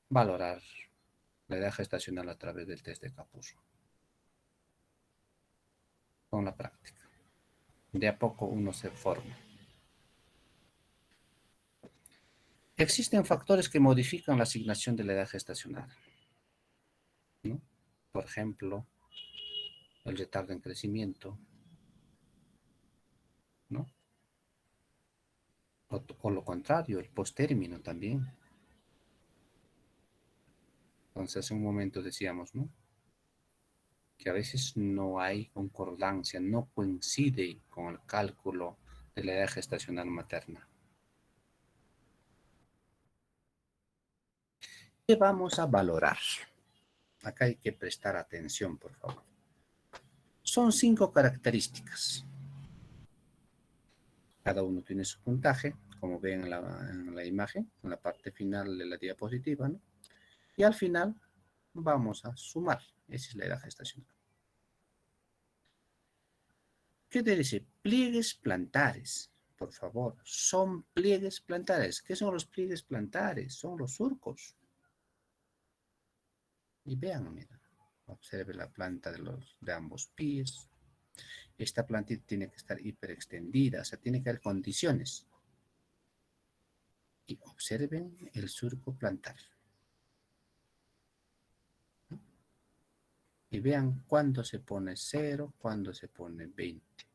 valorar la edad gestacional a través del test de Kapur. Con la práctica. De a poco uno se forma. Existen factores que modifican la asignación de la edad gestacional, ¿no? Por ejemplo, el retardo en crecimiento, ¿no? O lo contrario, el postérmino también. Entonces, hace un momento decíamos, ¿no? Que a veces no hay concordancia, no coincide con el cálculo de la edad gestacional materna. ¿Qué vamos a valorar? Acá hay que prestar atención, por favor. Son 5 características. Cada uno tiene su puntaje, como ven en la imagen, en la parte final de la diapositiva, ¿no? Y al final vamos a sumar. Esa es la edad gestacional. ¿Qué te dice? Pliegues plantares. Por favor, son pliegues plantares. ¿Qué son los pliegues plantares? Son los surcos. Y vean, mira, observe la planta de ambos pies. Esta plantita tiene que estar hiperextendida, o sea, tiene que haber condiciones. Y observen el surco plantar. Y vean cuándo se pone 0, cuándo se pone 20.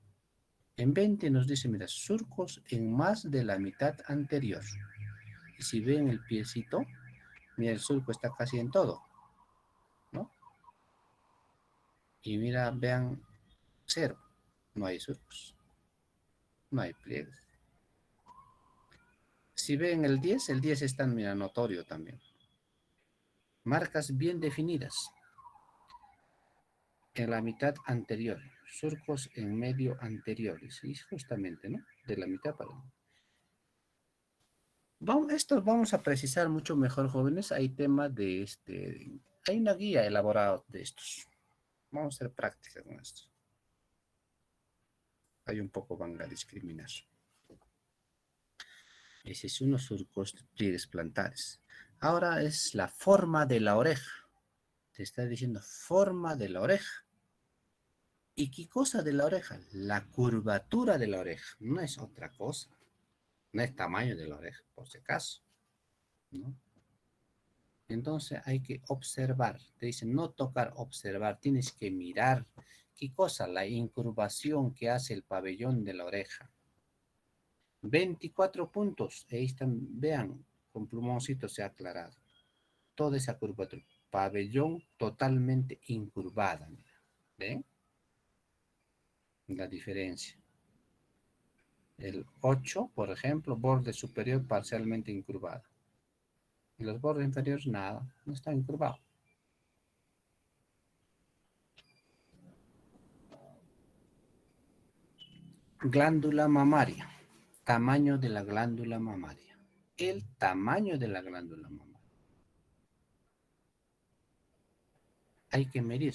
En 20 nos dice, mira, surcos en más de la mitad anterior. Y si ven el piecito, mira, el surco está casi en todo, ¿no? Y mira, vean, 0, no hay surcos, no hay pliegues. Si ven el 10 está, mira, notorio también. Marcas bien definidas. En la mitad anterior, surcos en medio anteriores, y justamente, ¿no? De la mitad para... Esto vamos a precisar mucho mejor, jóvenes. Hay temas de hay una guía elaborada de estos. Vamos a hacer práctica con esto. Hay un poco van a discriminar. Ese es unos surcos pliegues plantares. Ahora es la forma de la oreja. Te está diciendo forma de la oreja. ¿Y qué cosa de la oreja? La curvatura de la oreja. No es otra cosa. No es tamaño de la oreja, por si acaso. ¿no? Entonces hay que observar. Te dicen no tocar, observar. Tienes que mirar. ¿Qué cosa? La incurvación que hace el pabellón de la oreja. 24 puntos. Ahí están, vean, con plumoncito se ha aclarado. Toda esa curvatura. Pabellón totalmente incurvada. Mira. ¿Ven? La diferencia. El 8, por ejemplo, borde superior parcialmente incurvado. Y los bordes inferiores, nada, no está incurvado. Glándula mamaria. Tamaño de la glándula mamaria. El tamaño de la glándula mamaria. Hay que medir.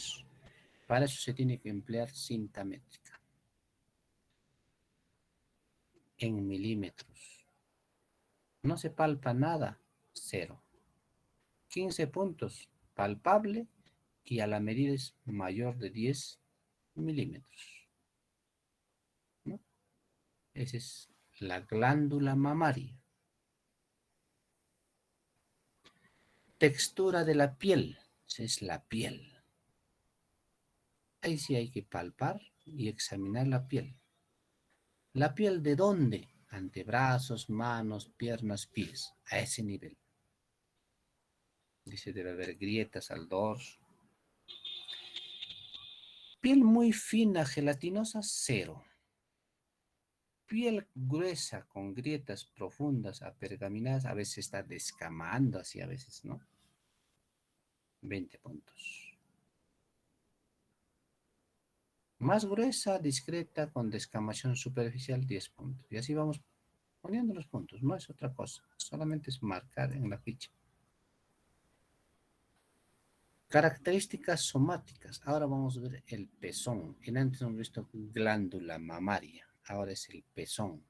Para eso se tiene que emplear cinta métrica. En milímetros. No se palpa nada. 0. 15 puntos. Palpable y a la medida es mayor de 10 milímetros. ¿No? Esa es la glándula mamaria. Textura de la piel. Esa es la piel. Ahí sí hay que palpar y examinar la piel. ¿La piel de dónde? Antebrazos, manos, piernas, pies. A ese nivel. Dice debe haber grietas al dorso. Piel muy fina, gelatinosa, 0. Piel gruesa con grietas profundas, apergaminadas, a veces está descamando así, a veces, ¿no? 20 puntos. Más gruesa, discreta, con descamación superficial, 10 puntos. Y así vamos poniendo los puntos, no es otra cosa, solamente es marcar en la ficha. Características somáticas. Ahora vamos a ver el pezón. En antes hemos visto glándula mamaria, ahora es el pezón.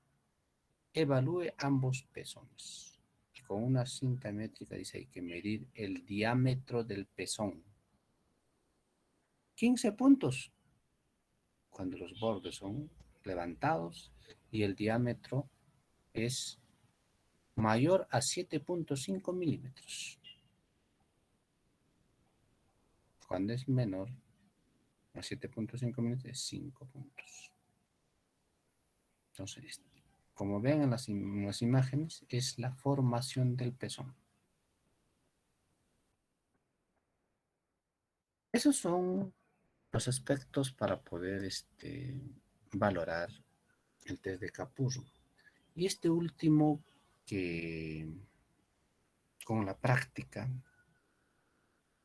Evalúe ambos pezones. Y con una cinta métrica dice hay que medir el diámetro del pezón. 15 puntos cuando los bordes son levantados y el diámetro es mayor a 7.5 milímetros. Cuando es menor a 7.5 milímetros es 5 puntos. Entonces, como ven en las imágenes, es la formación del pezón. Esos son los aspectos para poder valorar el test de Capurro. Y este último que con la práctica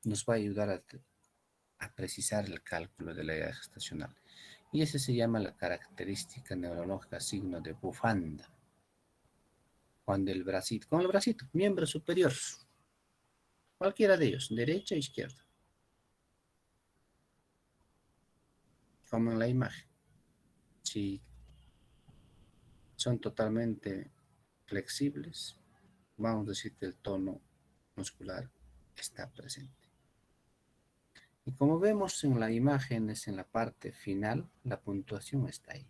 nos va a ayudar a precisar el cálculo de la edad gestacional. Y ese se llama la característica neurológica signo de bufanda. Cuando el bracito, con el bracito, miembro superior, cualquiera de ellos, derecha o izquierda, como en la imagen. Si son totalmente flexibles, vamos a decir que el tono muscular está presente. Y como vemos en la imagen, es en la parte final, la puntuación está ahí.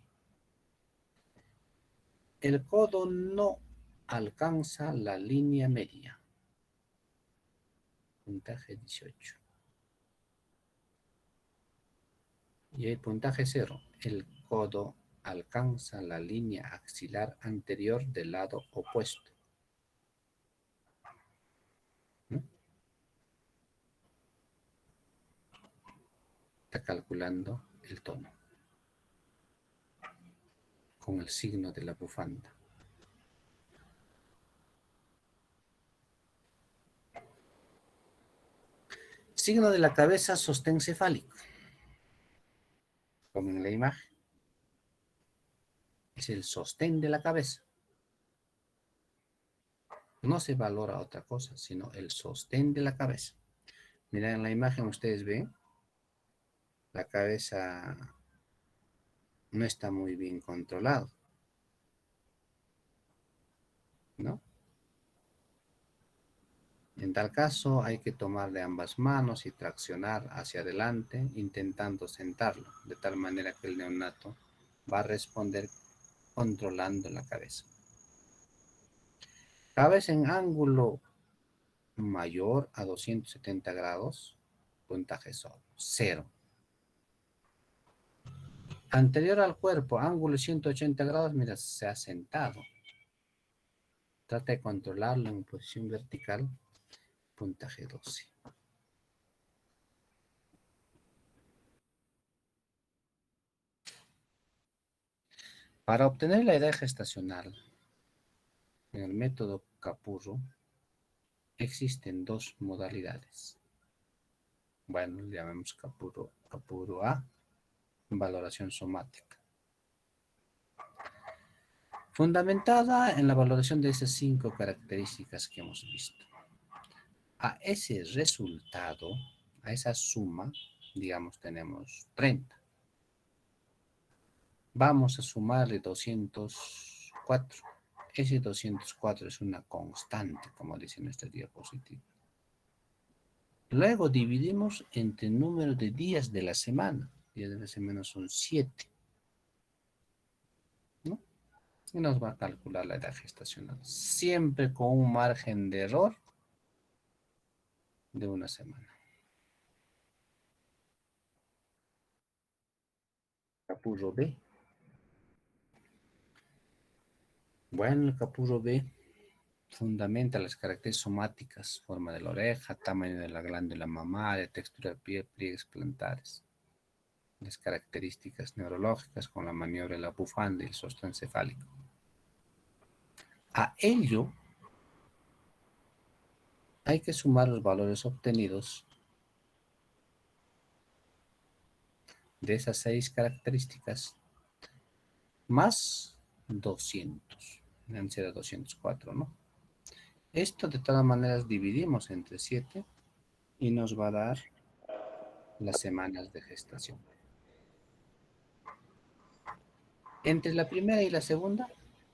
El codo no alcanza la línea media. Puntaje 18. Y el puntaje 0. El codo alcanza la línea axilar anterior del lado opuesto. ¿No? Está calculando el tono con el signo de la bufanda. Signo de la cabeza, sostén cefálico. Como en la imagen. Es el sostén de la cabeza. No se valora otra cosa, sino el sostén de la cabeza. Miren en la imagen, ustedes ven, la cabeza no está muy bien controlada, ¿no? En tal caso, hay que tomar de ambas manos y traccionar hacia adelante, intentando sentarlo, de tal manera que el neonato va a responder controlando la cabeza. Cabeza en ángulo mayor a 270 grados, puntaje cero. Anterior al cuerpo, ángulo 180 grados, mira, se ha sentado. Trata de controlarlo en posición vertical, puntaje 12. Para obtener la edad gestacional, en el método Capurro, existen dos modalidades. Bueno, le llamamos Capurro A, valoración somática. Fundamentada en la valoración de esas 5 características que hemos visto. A ese resultado, a esa suma, digamos, tenemos 30. Vamos a sumarle 204. Ese 204 es una constante, como dice nuestra diapositiva. Luego dividimos entre el número de días de la semana. Días de la semana son 7. ¿No? Y nos va a calcular la edad gestacional. Siempre con un margen de error de una semana. Capurro B. Bueno, el capurro B fundamenta las características somáticas, forma de la oreja, tamaño de la glándula mamaria, textura del pie, pliegues plantares. Las características neurológicas con la maniobra de la bufanda y el sostén cefálico. A ello hay que sumar los valores obtenidos de esas 6 características más 200. Deben ser 204, ¿no? Esto de todas maneras dividimos entre 7 y nos va a dar las semanas de gestación. Entre la primera y la segunda,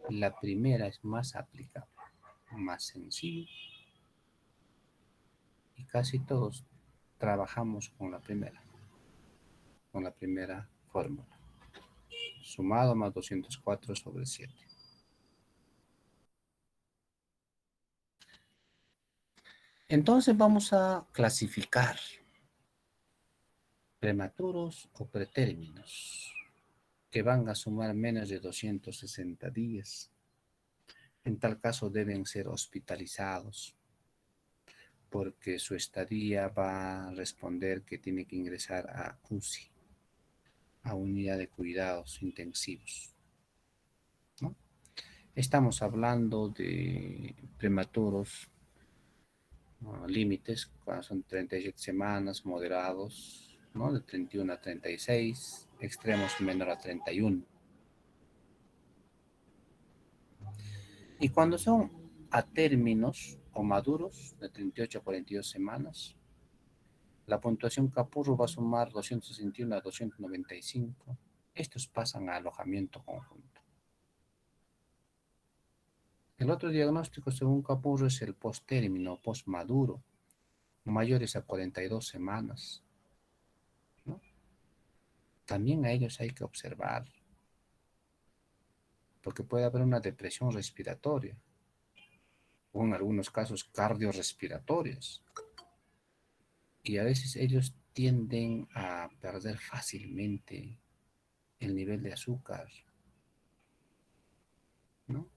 la primera es más aplicable, más sencillo. Y casi todos trabajamos con la primera fórmula. Sumado más 204 sobre 7. Entonces vamos a clasificar prematuros o pretérminos que van a sumar menos de 260 días. En tal caso deben ser hospitalizados porque su estadía va a responder que tiene que ingresar a UCI, a unidad de cuidados intensivos, ¿no? Estamos hablando de prematuros límites, cuando son 37 semanas, moderados, ¿no? De 31 a 36, extremos menor a 31. Y cuando son a términos o maduros, de 38 a 42 semanas, la puntuación Capurro va a sumar 261 a 295. Estos pasan a alojamiento conjunto. El otro diagnóstico según Capurro es el posttérmino o postmaduro, mayores a 42 semanas, ¿no? También a ellos hay que observar, porque puede haber una depresión respiratoria o en algunos casos cardiorrespiratorias. Y a veces ellos tienden a perder fácilmente el nivel de azúcar, ¿no?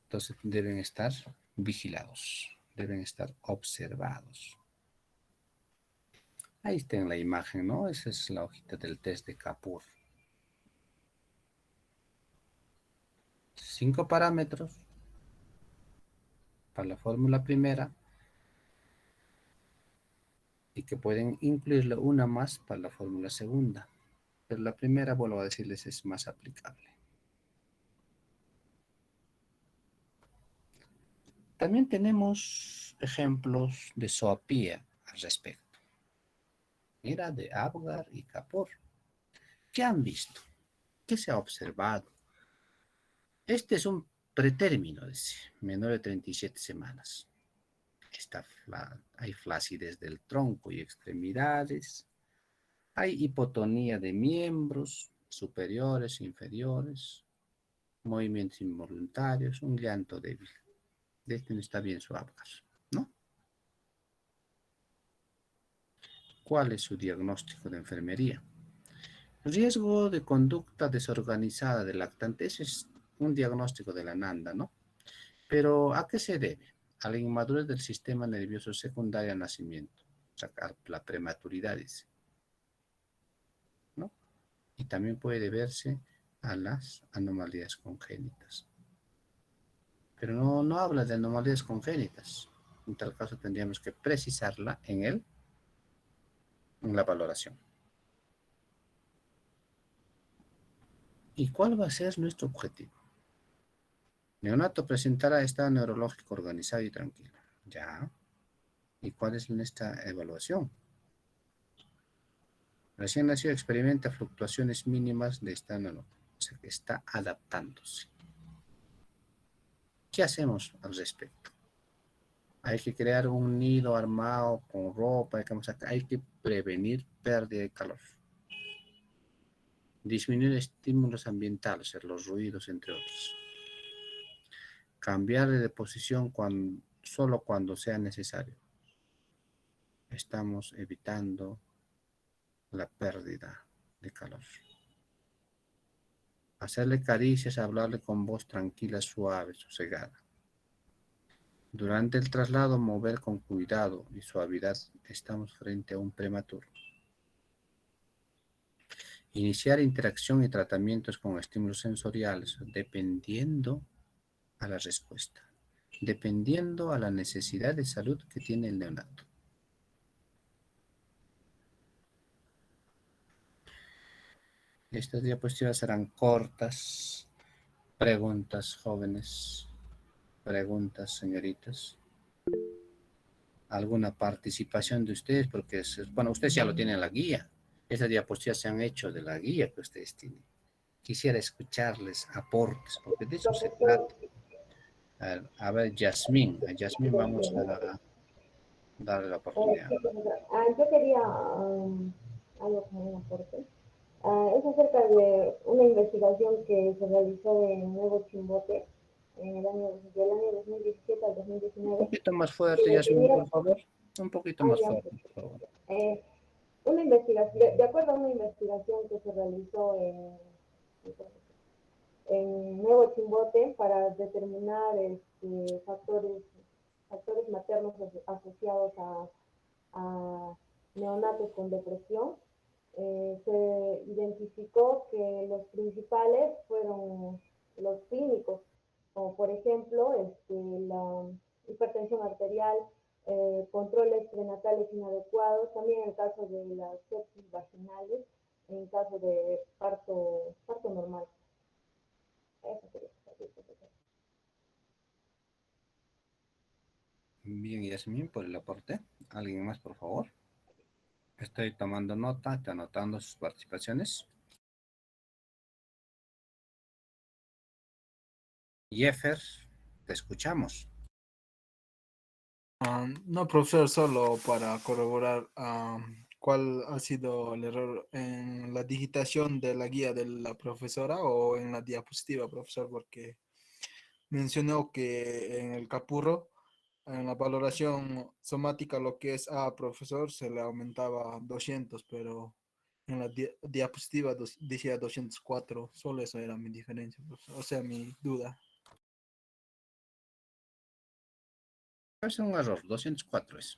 Entonces deben estar vigilados, deben estar observados. Ahí está en la imagen, ¿no? Esa es la hojita del test de Capur. 5 parámetros para la fórmula primera y que pueden incluirle una más para la fórmula segunda. Pero la primera, vuelvo a decirles, es más aplicable. También tenemos ejemplos de zoopía al respecto. Mira, de Apgar y Capur. ¿Qué han visto? ¿Qué se ha observado? Este es un pretérmino, dice, menor de 37 semanas. Hay flacidez del tronco y extremidades. Hay hipotonía de miembros superiores, inferiores, movimientos involuntarios, un llanto débil. De este no está bien su Apgar, ¿no? ¿Cuál es su diagnóstico de enfermería? Riesgo de conducta desorganizada del lactante, ese es un diagnóstico de la NANDA, ¿no? Pero ¿a qué se debe? A la inmadurez del sistema nervioso secundario al nacimiento, o sea, a la prematuridad, dice, ¿no? Y también puede deberse a las anomalías congénitas. Pero no habla de anomalías congénitas. En tal caso tendríamos que precisarla en la valoración. ¿Y cuál va a ser nuestro objetivo? Neonato presentará estado neurológico organizado y tranquilo. Ya. ¿Y cuál es nuestra evaluación? Recién nacido experimenta fluctuaciones mínimas de estado neurológico. O sea que está adaptándose. ¿Qué hacemos al respecto? Hay que crear un nido armado con ropa, hay que prevenir pérdida de calor. Disminuir estímulos ambientales, los ruidos, entre otros. Cambiar de posición solo cuando sea necesario. Estamos evitando la pérdida de calor. Hacerle caricias, hablarle con voz tranquila, suave, sosegada. Durante el traslado, mover con cuidado y suavidad. Estamos frente a un prematuro. Iniciar interacción y tratamientos con estímulos sensoriales, dependiendo a la respuesta, dependiendo a la necesidad de salud que tiene el neonato. Estas diapositivas serán cortas. Preguntas, jóvenes. Preguntas, señoritas. ¿Alguna participación de ustedes? Porque, bueno, ustedes ya lo tienen en la guía. Estas diapositivas se han hecho de la guía que ustedes tienen. Quisiera escucharles aportes, porque de eso se trata. A ver, Yasmín. A Yasmín vamos a darle la oportunidad. Yo quería algo como un aporte. Es acerca de una investigación que se realizó en Nuevo Chimbote del año 2017 al Un 2019. poquito más fuerte, Yasmín, por favor. Un poquito más fuerte, por favor. Una investigación, de acuerdo a una investigación que se realizó en Nuevo Chimbote para determinar factores maternos asociados a neonatos con depresión. Se identificó que los principales fueron los clínicos, como por ejemplo la hipertensión arterial, controles prenatales inadecuados, también en el caso de las sepsis vaginales, en caso de parto normal. Eso sería. Bien, Yasmín, por el aporte. ¿Alguien más, por favor? Estoy tomando nota, estoy anotando sus participaciones. Jeffer, te escuchamos. No, profesor, solo para corroborar cuál ha sido el error en la digitación de la guía de la profesora o en la diapositiva, profesor, porque mencionó que en el capurro, en la valoración somática, lo que es A, profesor, se le aumentaba 200, pero en la diapositiva decía 204. Solo eso era mi diferencia, profesor, o sea, mi duda. Es un error, 204 es.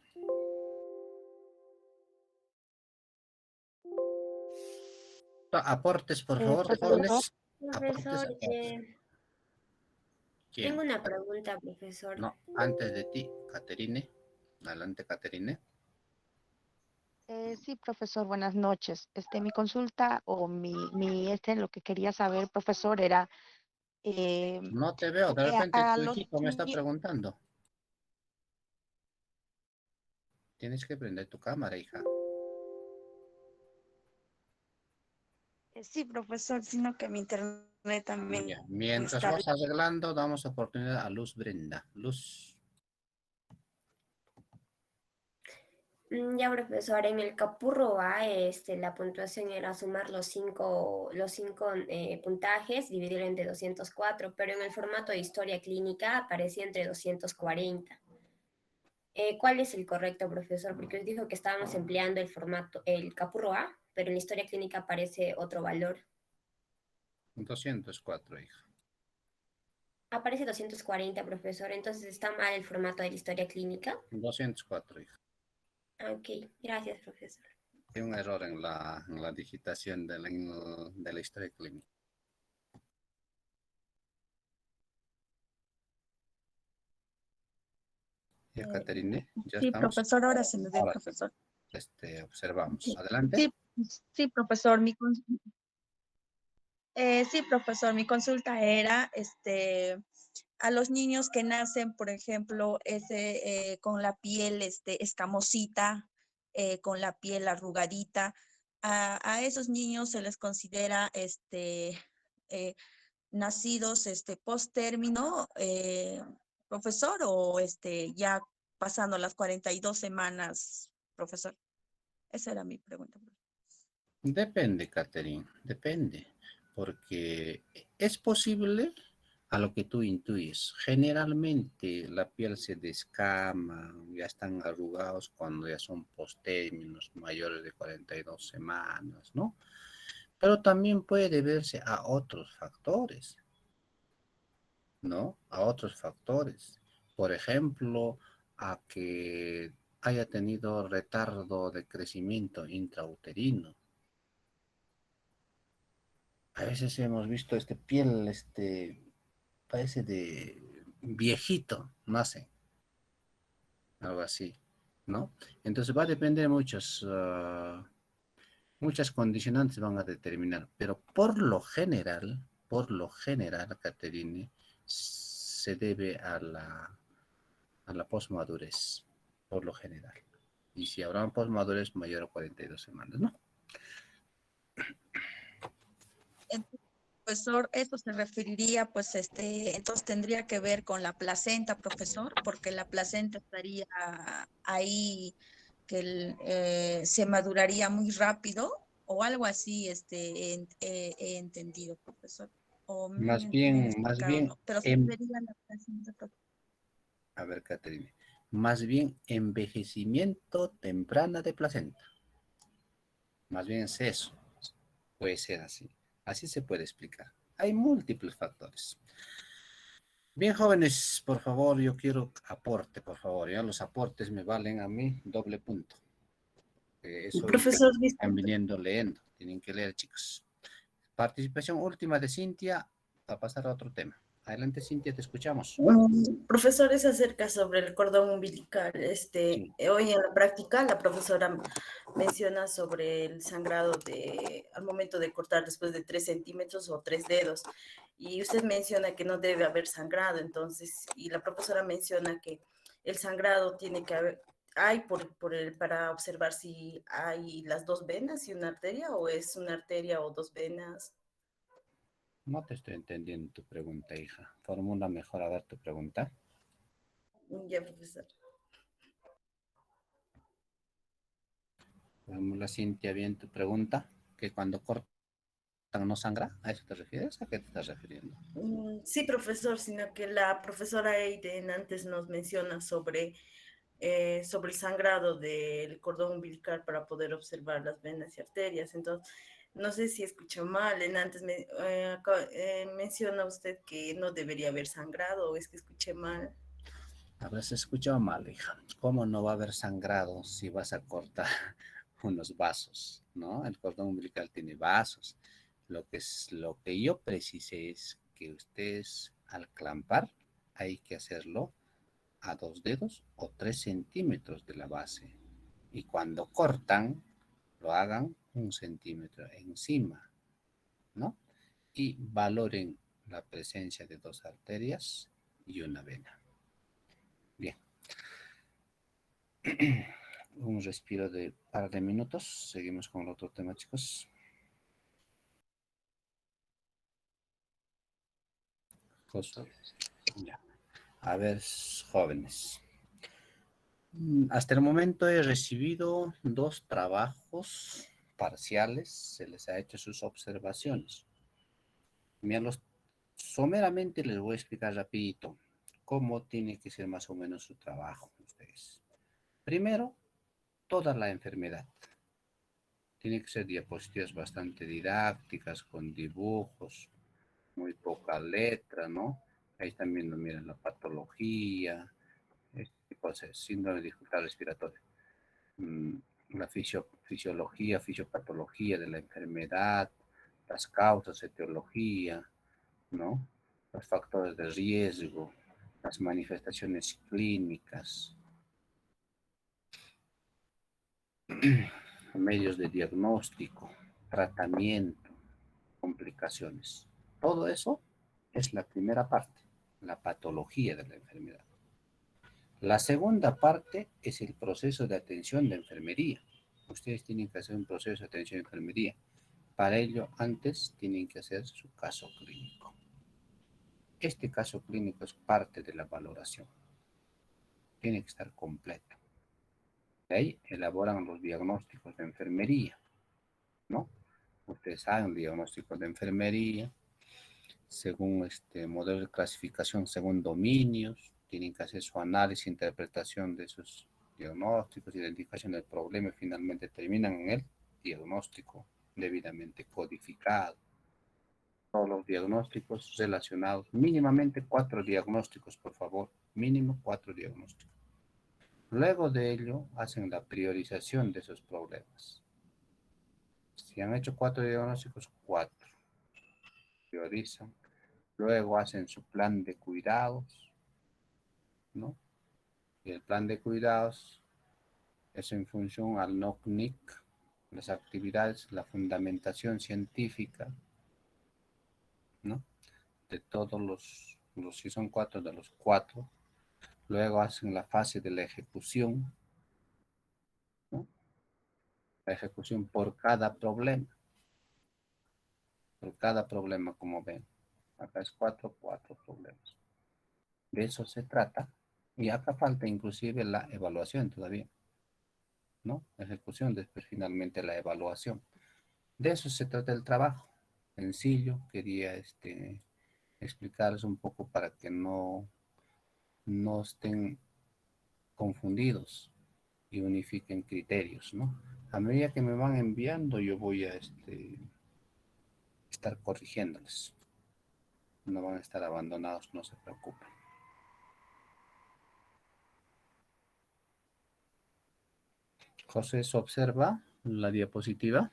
Aportes, por favor, jóvenes. Profesor, Aportes. ¿Quién? tengo una pregunta, profesor. No, antes de ti, Caterine. Adelante, Caterine. Sí, profesor, buenas noches. Mi consulta o lo que quería saber, profesor, era No te veo, de repente a tu los equipo me está preguntando. Tienes que prender tu cámara, hija. sí, profesor, sino que mi internet también Ya. no Mientras está bien. vas arreglando, damos oportunidad a Luz Brenda. Luz. Ya, profesor, en el Capurro A, la puntuación era sumar los cinco puntajes, dividirlo entre 204, pero en el formato de historia clínica aparecía entre 240. ¿Cuál es el correcto, profesor? Porque os dijo que estábamos empleando el formato, el capurro A, pero en la historia clínica aparece otro valor. 204, hija. Aparece 240, profesor, entonces está mal el formato de la historia clínica. 204, hija. Ok, gracias, profesor. Hay un error en la digitación de la historia clínica. Ya, Caterine, ya Sí, estamos. profesor, ahora se me ve, Ahora profesor. observamos. Sí, Adelante. sí, profesor, sí, profesor, mi consulta era, a los niños que nacen, por ejemplo, con la piel, escamosita, con la piel arrugadita, a esos niños se les considera, eh, nacidos, post término, profesor, o ya pasando las 42 semanas, profesor. Esa era mi pregunta. Depende, Catherine, depende, porque es posible a lo que tú intuyes. Generalmente la piel se descama, ya están arrugados cuando ya son postérminos mayores de 42 semanas, ¿no? Pero también puede deberse a otros factores, ¿no? A otros factores. Por ejemplo, a que haya tenido retardo de crecimiento intrauterino. A veces hemos visto piel, parece de viejito, nace, algo así, ¿no? Entonces va a depender de muchas condicionantes van a determinar, pero por lo general, Caterine, se debe a la posmadurez, por lo general. Y si habrá posmadurez mayor a 42 semanas, ¿no? Profesor, eso se referiría, pues, entonces tendría que ver con la placenta, profesor, porque la placenta estaría ahí, que se maduraría muy rápido, o algo así, he entendido, profesor. O Más me he bien, más explicado, bien, ¿no? Pero sí sería la placenta, profesor. a ver, Caterine, más bien envejecimiento temprana de placenta. Más bien es eso. Puede ser así. Así se puede explicar. Hay múltiples factores. Bien, jóvenes, por favor, yo quiero aporte, por favor. Ya los aportes me valen a mí doble punto. Eso Profesor, están viniendo leyendo. Tienen que leer, chicos. Participación última de Cintia para pasar a otro tema. Adelante, Cintia, te escuchamos. profesor, es acerca sobre el cordón umbilical. Sí. Hoy en la práctica la profesora menciona sobre el sangrado al momento de cortar después de 3 centímetros o 3 dedos. Y usted menciona que no debe haber sangrado, entonces, y la profesora menciona que el sangrado tiene que haber, para observar si hay las dos venas y una arteria, o es una arteria o dos venas. No te estoy entendiendo tu pregunta, hija. Formula mejor a ver tu pregunta. Ya, profesor. Formula, Cintia, bien tu pregunta. Que cuando cortan no sangra. ¿A eso te refieres? ¿A qué te estás refiriendo? Sí, profesor, sino que la profesora Eiden antes nos menciona sobre el sangrado del cordón umbilical para poder observar las venas y arterias. Entonces, no sé si escucho mal. Antes menciona usted que no debería haber sangrado, o es que escuché mal. Habrás escuchado mal, hija. ¿Cómo no va a haber sangrado si vas a cortar unos vasos, ¿no? El cordón umbilical tiene vasos. Lo que yo precisé es que ustedes al clampar hay que hacerlo a 2 dedos o 3 centímetros de la base. Y cuando cortan, lo hagan 1 centímetro encima, ¿no? Y valoren la presencia de 2 arterias y una vena. Bien. Un respiro de par de minutos. Seguimos con el otro tema, chicos. Ya. A ver, jóvenes. Hasta el momento he recibido 2 trabajos parciales. Se les ha hecho sus observaciones. Someramente les voy a explicar rapidito cómo tiene que ser más o menos su trabajo ustedes. Primero, toda la enfermedad. Tiene que ser diapositivas bastante didácticas, con dibujos, muy poca letra, ¿no? Ahí también nos miran la patología, este tipo de síndrome de dificultad respiratoria, la fisiología, fisiopatología de la enfermedad, las causas, etiología, ¿no? Los factores de riesgo, las manifestaciones clínicas, medios de diagnóstico, tratamiento, complicaciones. Todo eso es la primera parte, la patología de la enfermedad. La segunda parte es el proceso de atención de enfermería. Ustedes tienen que hacer un proceso de atención de enfermería. Para ello, antes tienen que hacer su caso clínico. Este caso clínico es parte de la valoración. Tiene que estar completo. De ahí elaboran los diagnósticos de enfermería, ¿no? Ustedes saben, diagnósticos de enfermería, según este modelo de clasificación, según dominios, tienen que hacer su análisis, interpretación de esos diagnósticos, identificación del problema y finalmente terminan en el diagnóstico debidamente codificado. Todos los diagnósticos relacionados, mínimamente 4 diagnósticos, por favor, mínimo 4 diagnósticos. Luego de ello, hacen la priorización de esos problemas. Si han hecho 4 diagnósticos, 4 priorizan. Luego hacen su plan de cuidados, ¿no? Y el plan de cuidados es en función al NOCNIC, las actividades, la fundamentación científica, ¿no? De todos si son 4, de los 4. Luego hacen la fase de la ejecución, ¿no? La ejecución por cada problema. Por cada problema, como ven. Acá es 4 problemas. De eso se trata. Y acá falta inclusive la evaluación todavía, ¿no? La ejecución, después finalmente la evaluación. De eso se trata el trabajo. Sencillo, quería explicarles un poco para que no estén confundidos y unifiquen criterios, ¿no? A medida que me van enviando, yo voy a estar corrigiéndoles. No van a estar abandonados, no se preocupen. José, ¿se observa la diapositiva?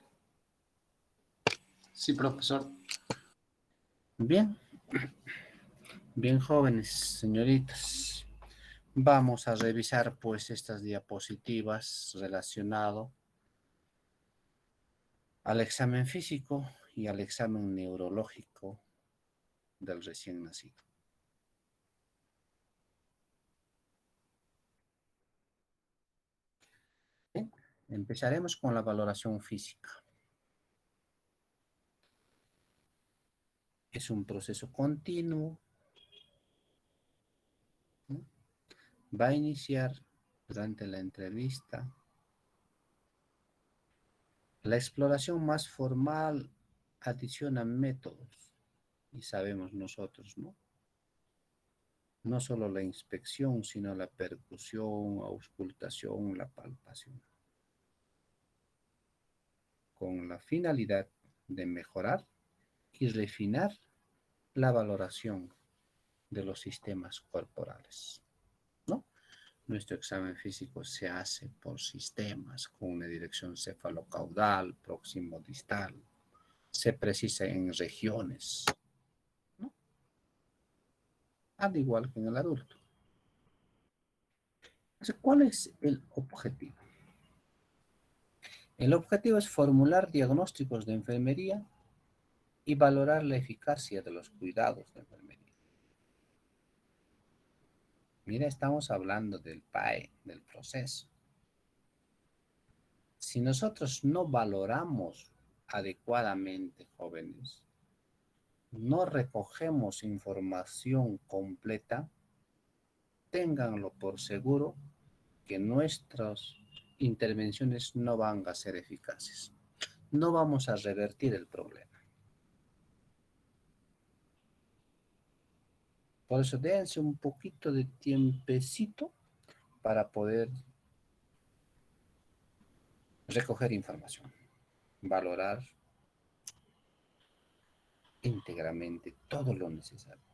Sí, profesor. Bien. Bien, jóvenes, señoritas. Vamos a revisar pues estas diapositivas relacionado al examen físico y al examen neurológico del recién nacido. Bien, empezaremos con la valoración física. Es un proceso continuo, ¿no? Va a iniciar durante la entrevista. La exploración más formal adiciona métodos y sabemos nosotros, ¿no? No solo la inspección, sino la percusión, auscultación, la palpación, con la finalidad de mejorar y refinar la valoración de los sistemas corporales, ¿no? Nuestro examen físico se hace por sistemas con una dirección cefalocaudal, próximo-distal, se precisa en regiones, ¿no? Al igual que en el adulto. Entonces, ¿cuál es el objetivo? El objetivo es formular diagnósticos de enfermería y valorar la eficacia de los cuidados de enfermería. Mira, estamos hablando del PAE, del proceso. Si nosotros no valoramos adecuadamente, jóvenes, no recogemos información completa, ténganlo por seguro que nuestras intervenciones no van a ser eficaces. No vamos a revertir el problema. Por eso dense un poquito de tiempecito para poder recoger información, valorar íntegramente todo lo necesario.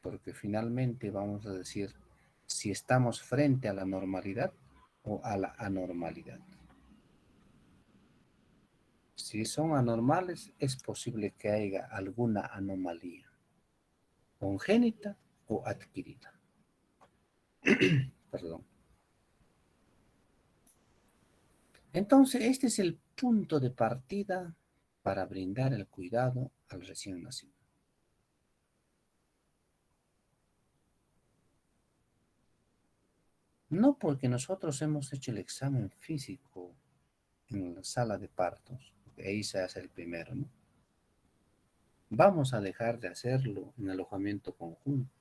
Porque finalmente vamos a decir si estamos frente a la normalidad o a la anormalidad. Si son anormales, es posible que haya alguna anomalía, congénita o adquirida. Perdón. Entonces, este es el punto de partida para brindar el cuidado al recién nacido. No porque nosotros hemos hecho el examen físico en la sala de partos, ahí se hace el primero, ¿no? Vamos a dejar de hacerlo en alojamiento conjunto.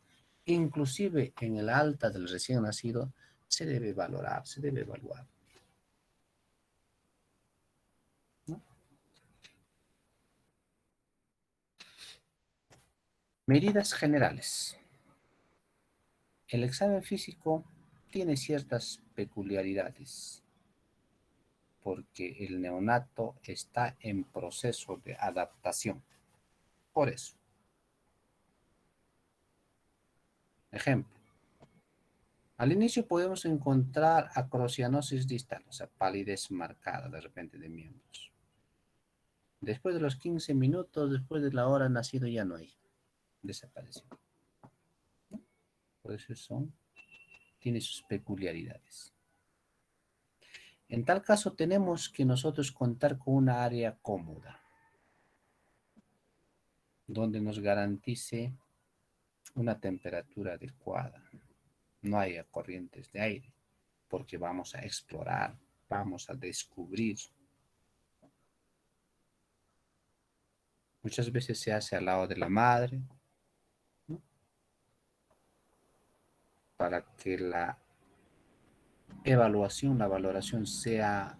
Inclusive en el alta del recién nacido se debe valorar, se debe evaluar, ¿no? Medidas generales. El examen físico tiene ciertas peculiaridades porque el neonato está en proceso de adaptación. Por eso. Ejemplo. Al inicio podemos encontrar acrocianosis distal, o sea, palidez marcada de repente de miembros. Después de los 15 minutos, después de la hora nacido, ya no hay. Desapareció. Por eso tiene sus peculiaridades. En tal caso, tenemos que nosotros contar con una área cómoda, donde nos garantice una temperatura adecuada. No haya corrientes de aire, porque vamos a explorar, vamos a descubrir. Muchas veces se hace al lado de la madre, ¿no? Para que la evaluación, la valoración sea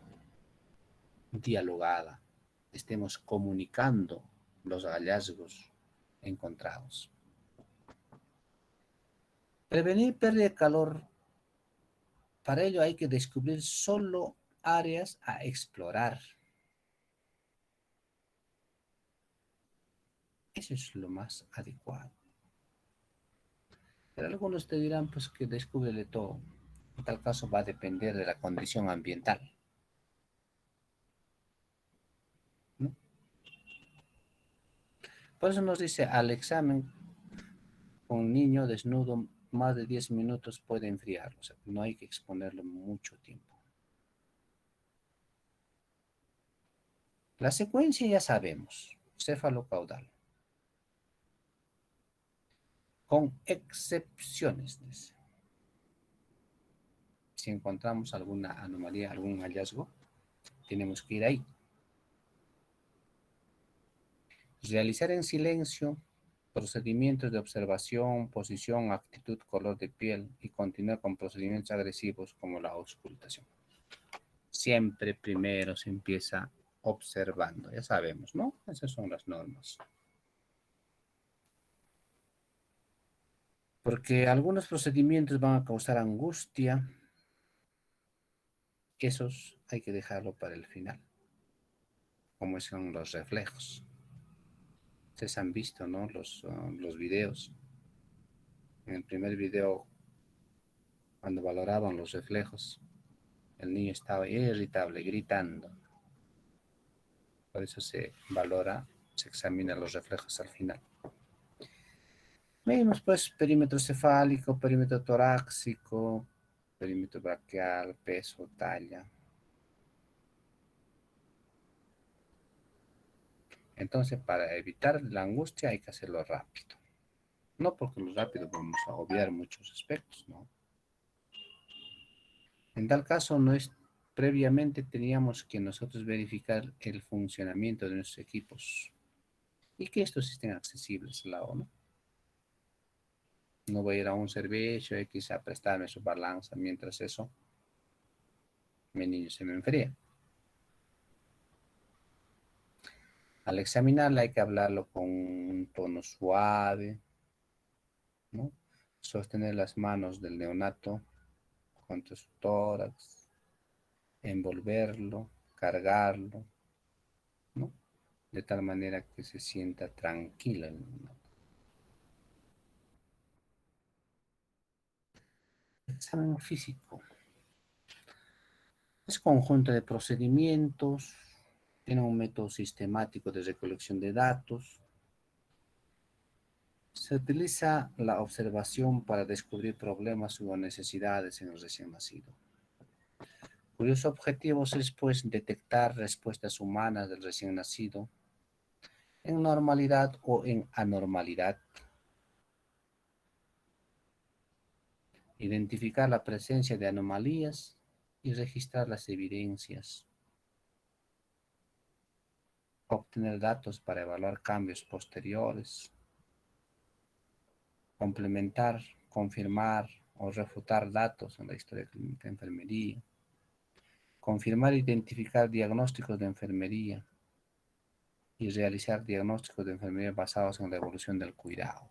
dialogada, estemos comunicando los hallazgos encontrados. Prevenir pérdida de calor. Para ello hay que descubrir solo áreas a explorar. Eso es lo más adecuado. Pero algunos te dirán pues que descúbrele todo. En tal caso va a depender de la condición ambiental, ¿no? Por eso nos dice al examen con niño desnudo más de 10 minutos puede enfriarlo. O sea, no hay que exponerlo mucho tiempo. La secuencia ya sabemos. Céfalo-caudal. Con excepciones. Dice. Si encontramos alguna anomalía, algún hallazgo, tenemos que ir ahí. Realizar en silencio procedimientos de observación, posición, actitud, color de piel y continuar con procedimientos agresivos como la auscultación. Siempre primero se empieza observando, ya sabemos, ¿no? Esas son las normas. Porque algunos procedimientos van a causar angustia, esos hay que dejarlo para el final, como son los reflejos. Ustedes han visto, ¿no? Los videos. En el primer video, cuando valoraban los reflejos, el niño estaba irritable, gritando. Por eso se valora, se examina los reflejos al final. Medimos pues perímetro cefálico, perímetro torácico, perímetro braquial, peso, talla. Entonces, para evitar la angustia hay que hacerlo rápido. No porque lo rápido vamos a obviar muchos aspectos, ¿no? En tal caso, previamente teníamos que nosotros verificar el funcionamiento de nuestros equipos y que estos estén accesibles a la ONU. No voy a ir a un servicio X a prestarme su balanza, mientras eso, mi niño se me enfría. Al examinarla hay que hablarlo con un tono suave, ¿no? Sostener las manos del neonato contra su tórax, envolverlo, cargarlo, ¿no? De tal manera que se sienta tranquila el niño. Examen físico. Es conjunto de procedimientos, tiene un método sistemático de recolección de datos. Se utiliza la observación para descubrir problemas o necesidades en el recién nacido. Cuyos objetivos es, pues, detectar respuestas humanas del recién nacido en normalidad o en anormalidad, identificar la presencia de anomalías y registrar las evidencias, obtener datos para evaluar cambios posteriores, complementar, confirmar o refutar datos en la historia clínica de enfermería, confirmar e identificar diagnósticos de enfermería y realizar diagnósticos de enfermería basados en la evolución del cuidado.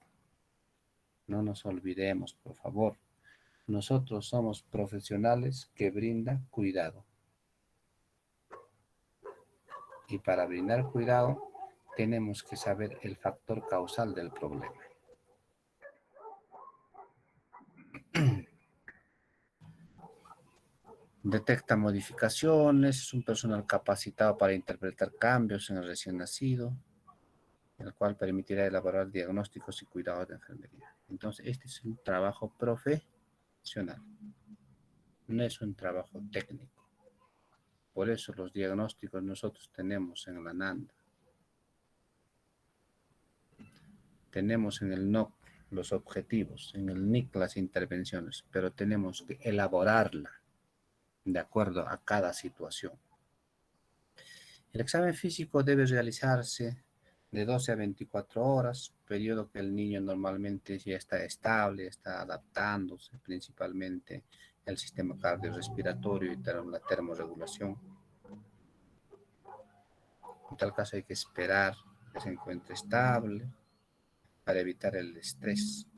No nos olvidemos, por favor, nosotros somos profesionales que brindan cuidado. Y para brindar cuidado, tenemos que saber el factor causal del problema. Detecta modificaciones, es un personal capacitado para interpretar cambios en el recién nacido, el cual permitirá elaborar diagnósticos y cuidados de enfermería. Entonces, este es un trabajo profesional, no es un trabajo técnico. Por eso los diagnósticos nosotros tenemos en la NANDA. Tenemos en el NOC los objetivos, en el NIC las intervenciones, pero tenemos que elaborarla de acuerdo a cada situación. El examen físico debe realizarse de 12 a 24 horas, periodo que el niño normalmente ya está estable, está adaptándose, principalmente el sistema cardiorrespiratorio y la termorregulación. En tal caso hay que esperar que se encuentre estable para evitar el estrés.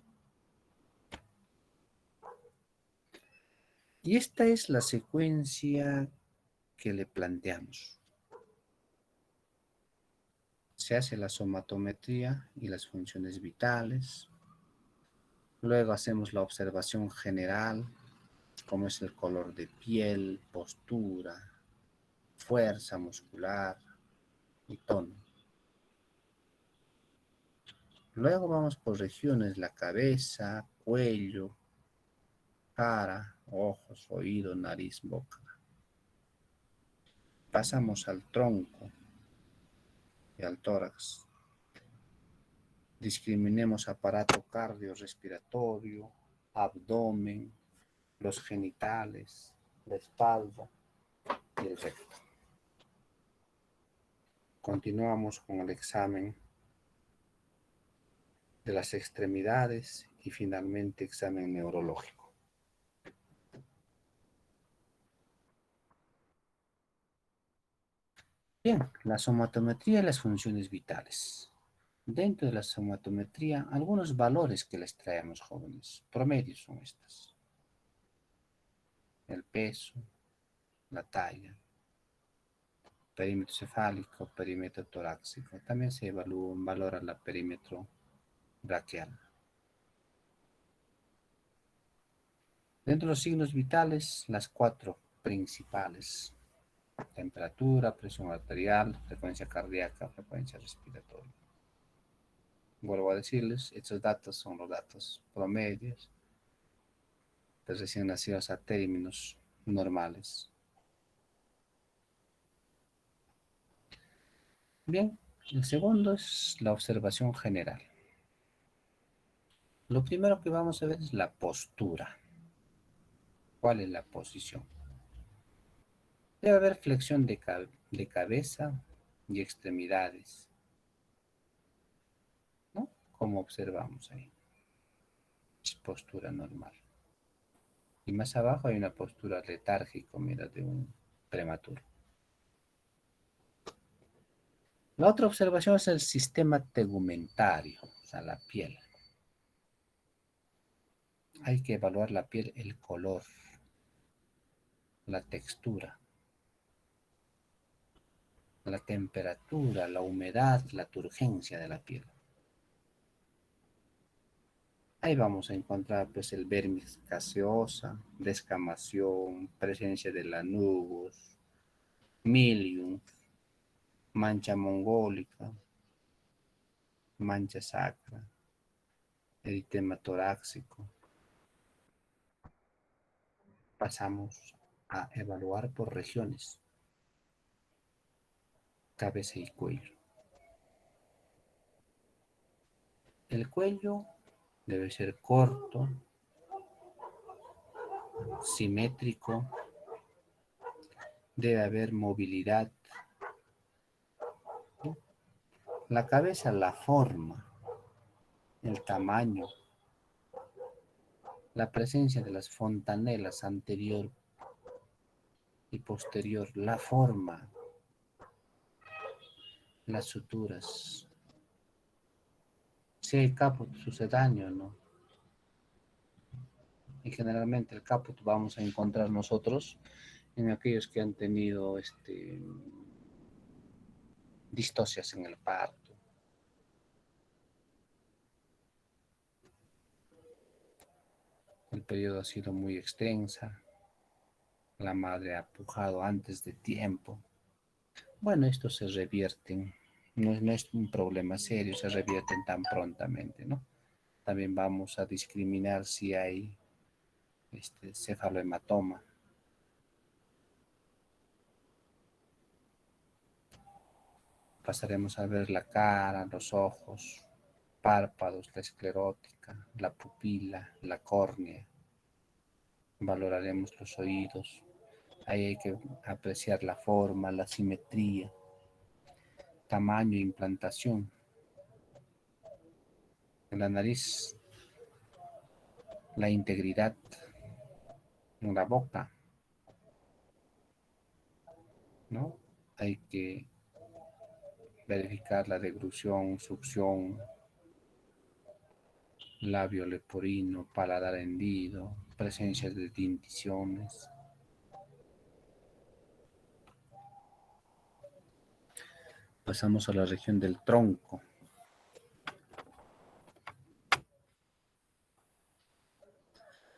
Y esta es la secuencia que le planteamos. Se hace la somatometría y las funciones vitales. Luego hacemos la observación general, como es el color de piel, postura, fuerza muscular y tono. Luego vamos por regiones, la cabeza, cuello, cara, ojos, oído, nariz, boca. Pasamos al tronco y al tórax. Discriminemos aparato cardiorrespiratorio, abdomen, los genitales, la espalda y el recto. Continuamos con el examen de las extremidades y finalmente examen neurológico. Bien, la somatometría y las funciones vitales. Dentro de la somatometría, algunos valores que les traemos, jóvenes. Promedios son estos. El peso, la talla, perímetro cefálico, perímetro torácico. También se valora el perímetro braquial. Dentro de los signos vitales, las 4 principales. Temperatura, presión arterial, frecuencia cardíaca, frecuencia respiratoria. Vuelvo a decirles, estos datos son los datos promedios de recién nacidos a términos normales. Bien, el segundo es la observación general. Lo primero que vamos a ver es la postura. ¿Cuál es la posición? Debe haber flexión de cabeza y extremidades, ¿no? Como observamos ahí. Es postura normal. Y más abajo hay una postura letárgica, mira, de un prematuro. La otra observación es el sistema tegumentario, o sea, la piel. Hay que evaluar la piel, el color. la textura, la temperatura, la humedad, la turgencia de la piel. Ahí vamos a encontrar pues el vermis gaseosa, descamación, presencia de lanudos, milium, mancha mongólica, mancha sacra, eritema torácico. Pasamos a evaluar por regiones, cabeza y cuello. El cuello debe ser corto, simétrico, debe haber movilidad. La cabeza, la forma, el tamaño, la presencia de las fontanelas anterior y posterior, la forma, las suturas. Si hay caput sucedáneo, ¿no? Y generalmente el caput vamos a encontrar nosotros en aquellos que han tenido distocias en el parto. El periodo ha sido muy extensa. La madre ha pujado antes de tiempo. Bueno, estos se revierten. No es un problema serio, se revierten tan prontamente, ¿no? También vamos a discriminar si hay cefalohematoma. Pasaremos a ver la cara, los ojos, párpados, la esclerótica, la pupila, la córnea. Valoraremos los oídos. Ahí hay que apreciar la forma, la simetría, tamaño e implantación. En la nariz, la integridad. En la boca, ¿no? Hay que verificar la deglución, succión, labio leporino, paladar hendido, presencia de denticiones. Pasamos a la región del tronco.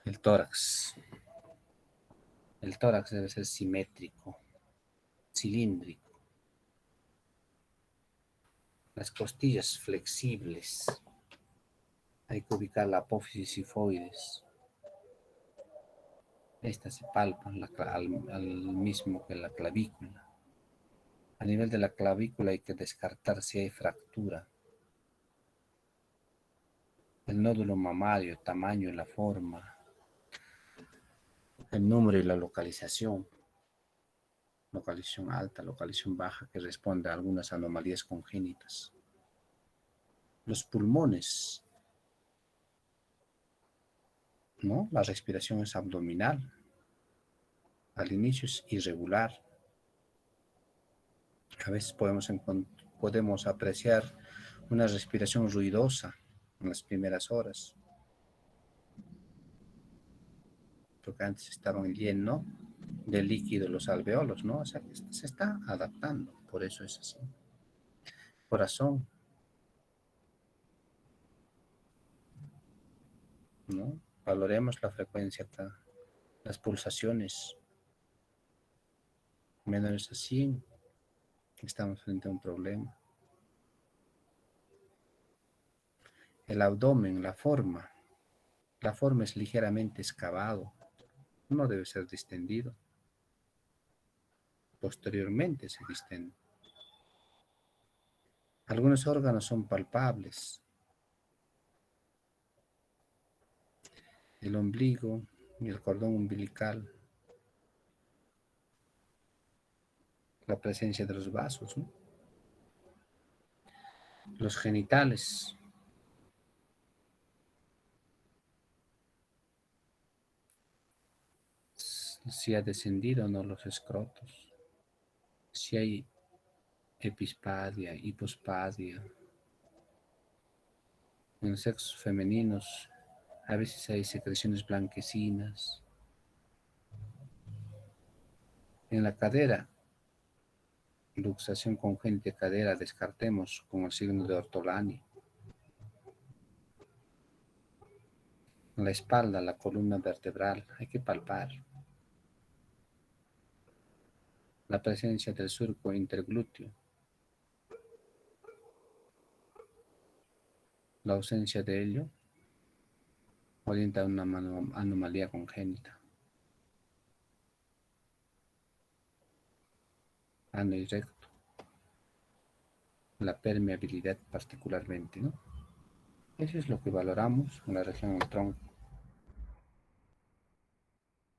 El tórax. El tórax debe ser simétrico, cilíndrico. Las costillas flexibles. Hay que ubicar la apófisis sifoides. Estas se palpan al mismo que la clavícula. A nivel de la clavícula hay que descartar si hay fractura. El nódulo mamario, tamaño y la forma. El número y la localización. Localización alta, localización baja, que responde a algunas anomalías congénitas. Los pulmones, ¿no? La respiración es abdominal. Al inicio es irregular. A veces podemos apreciar una respiración ruidosa en las primeras horas, porque antes estaban llenos de líquido los alveolos, ¿no? O sea, que se está adaptando, por eso es así. Corazón, ¿no? Valoremos la frecuencia acá, las pulsaciones menores a 100, estamos frente a un problema. El abdomen, la forma es ligeramente excavado, no debe ser distendido. Posteriormente se distende. Algunos órganos son palpables. El ombligo y el cordón umbilical. La presencia de los vasos, ¿no? Los genitales. Si ha descendido o no los escrotos. Si hay epispadia, hipospadia. En los sexos femeninos a veces hay secreciones blanquecinas. En la cadera, luxación congénita de cadera, descartemos con el signo de Ortolani. En la espalda, la columna vertebral, hay que palpar. La presencia del surco interglúteo. La ausencia de ello orienta a una anomalía congénita. Ano y recto. La permeabilidad particularmente, ¿no? Eso es lo que valoramos en la región del tronco.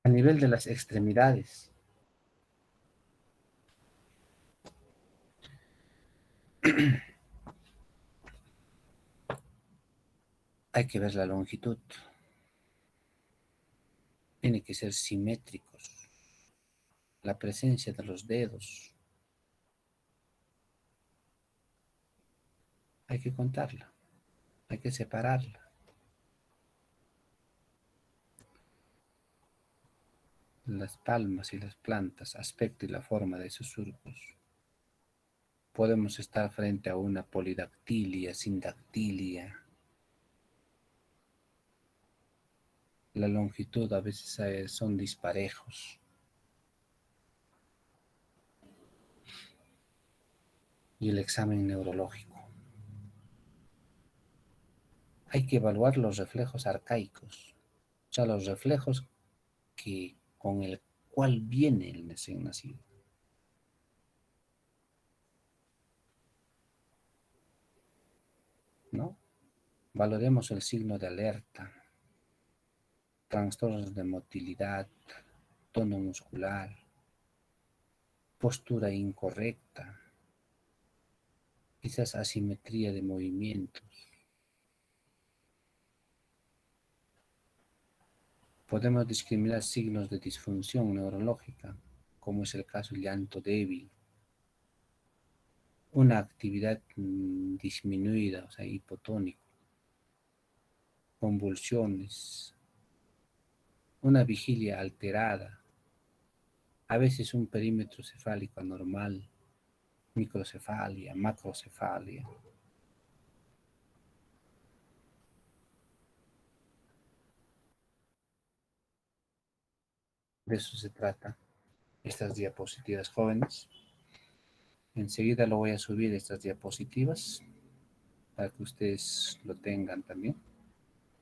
A nivel de las extremidades, hay que ver la longitud. Tiene que ser simétricos. La presencia de los dedos, hay que contarla, hay que separarla. Las palmas y las plantas, aspecto y la forma de sus surcos. Podemos estar frente a una polidactilia, sindactilia. La longitud a veces son disparejos. Y el examen neurológico. Hay que evaluar los reflejos arcaicos, o sea, los reflejos con el cual viene el recién nacido. ¿No? Valoremos el signo de alerta, trastornos de motilidad, tono muscular, postura incorrecta, quizás asimetría de movimientos. Podemos discriminar signos de disfunción neurológica, como es el caso del llanto débil, una actividad disminuida, o sea, hipotónico, convulsiones, una vigilia alterada, a veces un perímetro cefálico anormal, microcefalia, macrocefalia. De eso se trata estas diapositivas, jóvenes. Enseguida lo voy a subir estas diapositivas para que ustedes lo tengan también.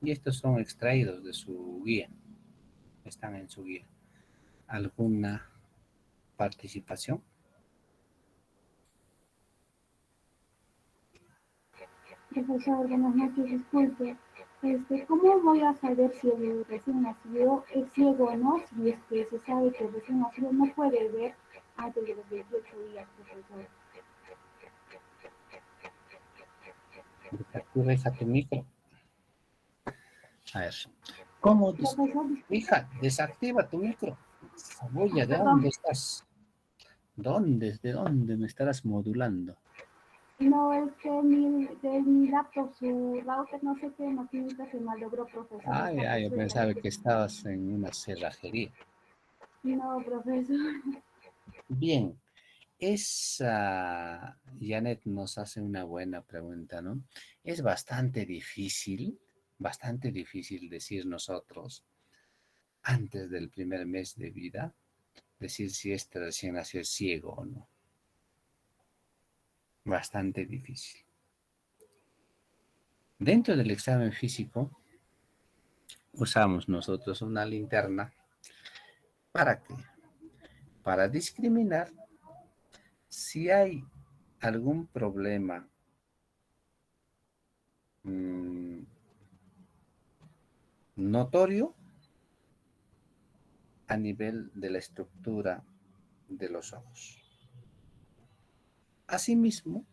Y estos son extraídos de su guía. Están en su guía. ¿Alguna participación? Profesor, buenas noches, disculpe. ¿Cómo voy a saber si el recién nacido es ciego o no? Si es que se sabe que el recién nacido no puede ver antes de los 28 días, profesor. Deja tu micro. A ver. ¿Cómo? Profesor, Hija, desactiva tu micro. Saboya, ¿de perdón. dónde estás? ¿De dónde me estarás modulando? No, es que de mi laptop, su router, no sé qué maquinita se malogró, profesor. Yo pensaba que estabas en una cerrajería. No, profesor. Bien, Janet nos hace una buena pregunta, ¿no? Es bastante difícil decir nosotros, antes del primer mes de vida, decir si este recién nació es ciego o no. Bastante difícil. Dentro del examen físico, usamos nosotros una linterna. ¿Para qué? Para discriminar si hay algún problema notorio a nivel de la estructura de los ojos. Asimismo,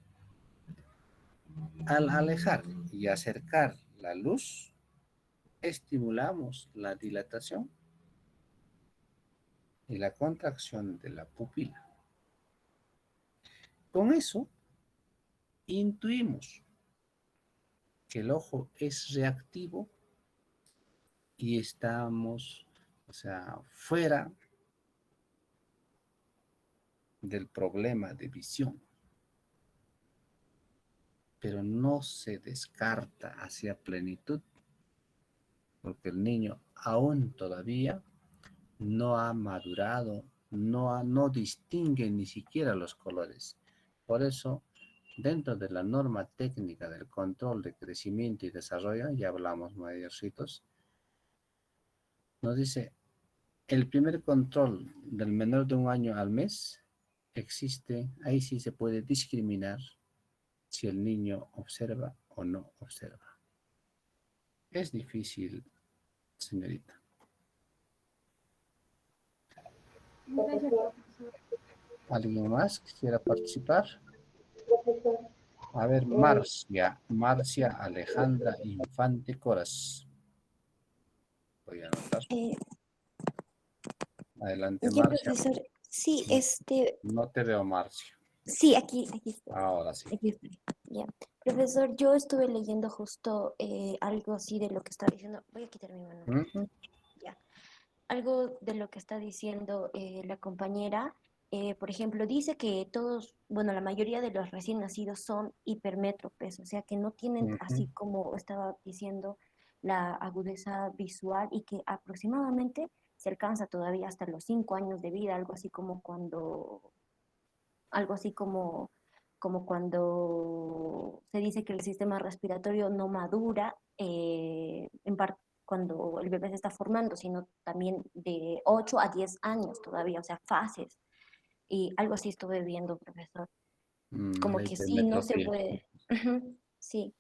al alejar y acercar la luz, estimulamos la dilatación y la contracción de la pupila. Con eso, intuimos que el ojo es reactivo y estamos, fuera del problema de visión, pero no se descarta hacia plenitud, porque el niño aún todavía no ha madurado, no distingue ni siquiera los colores. Por eso, dentro de la norma técnica del control de crecimiento y desarrollo, ya hablamos mayorcitos, nos dice, el primer control del menor de 1 año al mes existe, ahí sí se puede discriminar si el niño observa o no observa. Es difícil, señorita. Gracias, profesor. ¿Alguien más quisiera participar? Profesor, A ver, Marcia Alejandra Infante Coras. Voy a anotar. Adelante, Ya, Marcia. profesor. Sí, No te veo, Marcia. sí, aquí estoy. Ahora sí. Aquí estoy. Ya. Profesor, yo estuve leyendo justo algo así de lo que está diciendo. Voy a quitar mi mano. Ujú. Ya. Algo de lo que está diciendo la compañera. Por ejemplo, dice que todos, bueno, la mayoría de los recién nacidos son hipermétropes, o sea que no tienen, así Ujú. como estaba diciendo, la agudeza visual y que aproximadamente se alcanza todavía hasta los 5 años de vida, algo así como cuando se dice que el sistema respiratorio no madura, en parte cuando el bebé se está formando, sino también de 8 a 10 años todavía, o sea, fases. Y algo así estuve viendo, profesor. Como La que sí, no se hipermetropía. puede. Ujú, sí.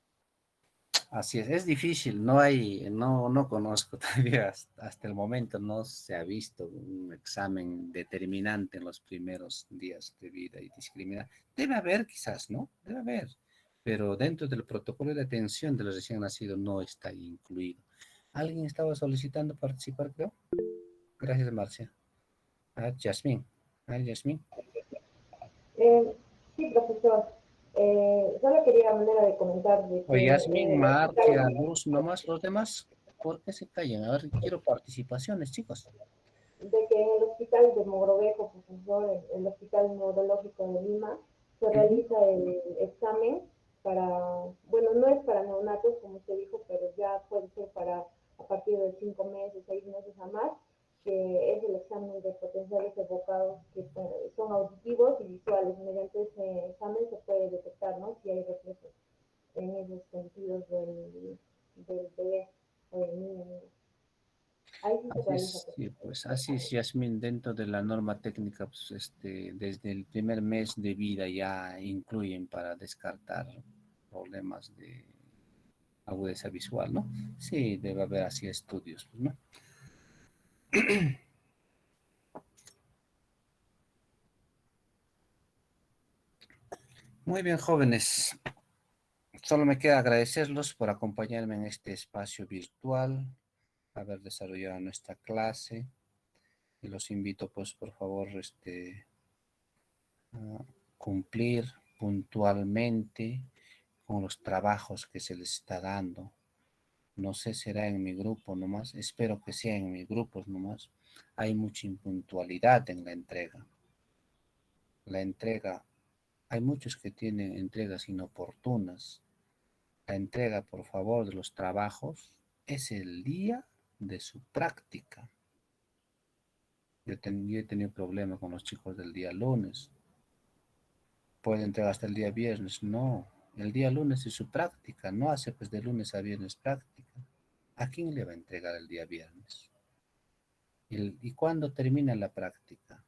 Así es difícil, no conozco todavía, hasta el momento no se ha visto un examen determinante en los primeros días de vida y discriminar. Debe haber quizás, ¿no? Debe haber, pero dentro del protocolo de atención de los recién nacidos no está incluido. ¿Alguien estaba solicitando participar, creo? Gracias, Marcia. Yasmín. Yasmín. sí, profesor. Solo quería manera de comentar de O que Yasmín, el Marcia, hospital, Luz, nomás los demás, ¿por qué se callan? A ver, quiero participaciones, chicos. de que en el hospital de Mogrovejo, profesor, el Hospital Neurológico de Lima, se Ujú. realiza el examen para, bueno, no es para neonatos, como usted dijo, pero ya puede ser para a partir de 5 meses, 6 meses a más, que es el examen de potenciales evocados que son auditivos y visuales. Mediante ese examen se puede detectar, ¿no?, si hay reflejos en esos sentidos del bebé o del niño. Ahí sí se Así realiza. es, sí, pues así es, Yasmín, dentro de la norma técnica, pues, desde el primer mes de vida ya incluyen para descartar problemas de agudeza visual, ¿no? Sí, debe haber así estudios, pues, ¿no? Muy bien, jóvenes. Solo me queda agradecerlos por acompañarme en este espacio virtual, haber desarrollado nuestra clase. Y los invito, pues, por favor, a cumplir puntualmente con los trabajos que se les está dando. No sé, será en mi grupo nomás, espero que sea en mi grupo nomás. Hay mucha impuntualidad en la entrega. La entrega, hay muchos que tienen entregas inoportunas. La entrega, por favor, de los trabajos es el día de su práctica. Yo he tenido problemas con los chicos del día lunes. Puede entregar hasta el día viernes. No, el día lunes es su práctica. No hace pues de lunes a viernes práctica. ¿A quién le va a entregar el día viernes? ¿Y cuándo termina la práctica?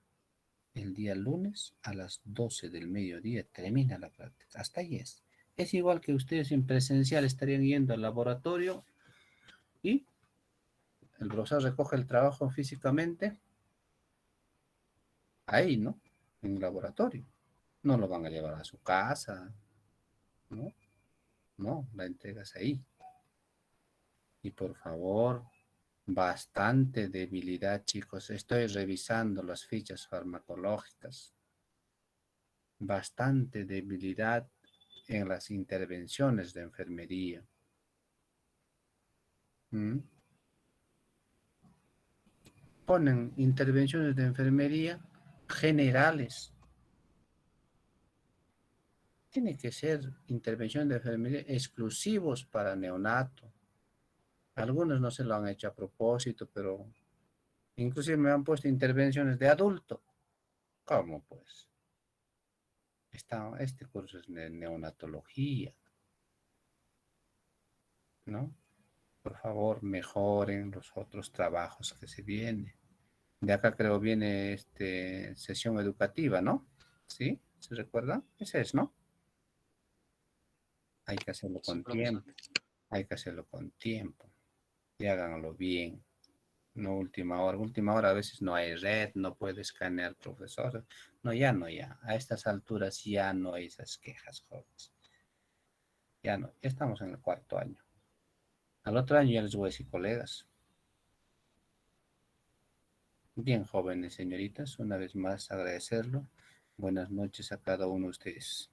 El día lunes a las 12 del mediodía termina la práctica. Hasta ahí es. Es igual que ustedes en presencial estarían yendo al laboratorio y el profesor recoge el trabajo físicamente ahí, ¿no? En el laboratorio. No lo van a llevar a su casa, ¿no? No, la entregas ahí. Y por favor, bastante debilidad, chicos. Estoy revisando las fichas farmacológicas. Bastante debilidad en las intervenciones de enfermería. ¿Mm? Ponen intervenciones de enfermería generales. Tiene que ser intervención de enfermería exclusivos para neonato. Algunos no se lo han hecho a propósito, pero inclusive me han puesto intervenciones de adulto. ¿Cómo pues? Este curso es de neonatología, ¿no? Por favor, mejoren los otros trabajos que se vienen. De acá creo viene sesión educativa, ¿no? ¿Sí? ¿Se recuerda? Ese es, ¿no? Hay que hacerlo Sí, con profesor. tiempo. Hay que hacerlo con tiempo. Y háganlo bien. No última hora. Última hora a veces no hay red, no puede escanear profesor. No, ya no, ya. A estas alturas ya no hay esas quejas, jóvenes. Ya no. Ya estamos en el 4º año. Al otro año ya les voy a decir, colegas. Bien, jóvenes señoritas, una vez más agradecerlo. Buenas noches a cada uno de ustedes.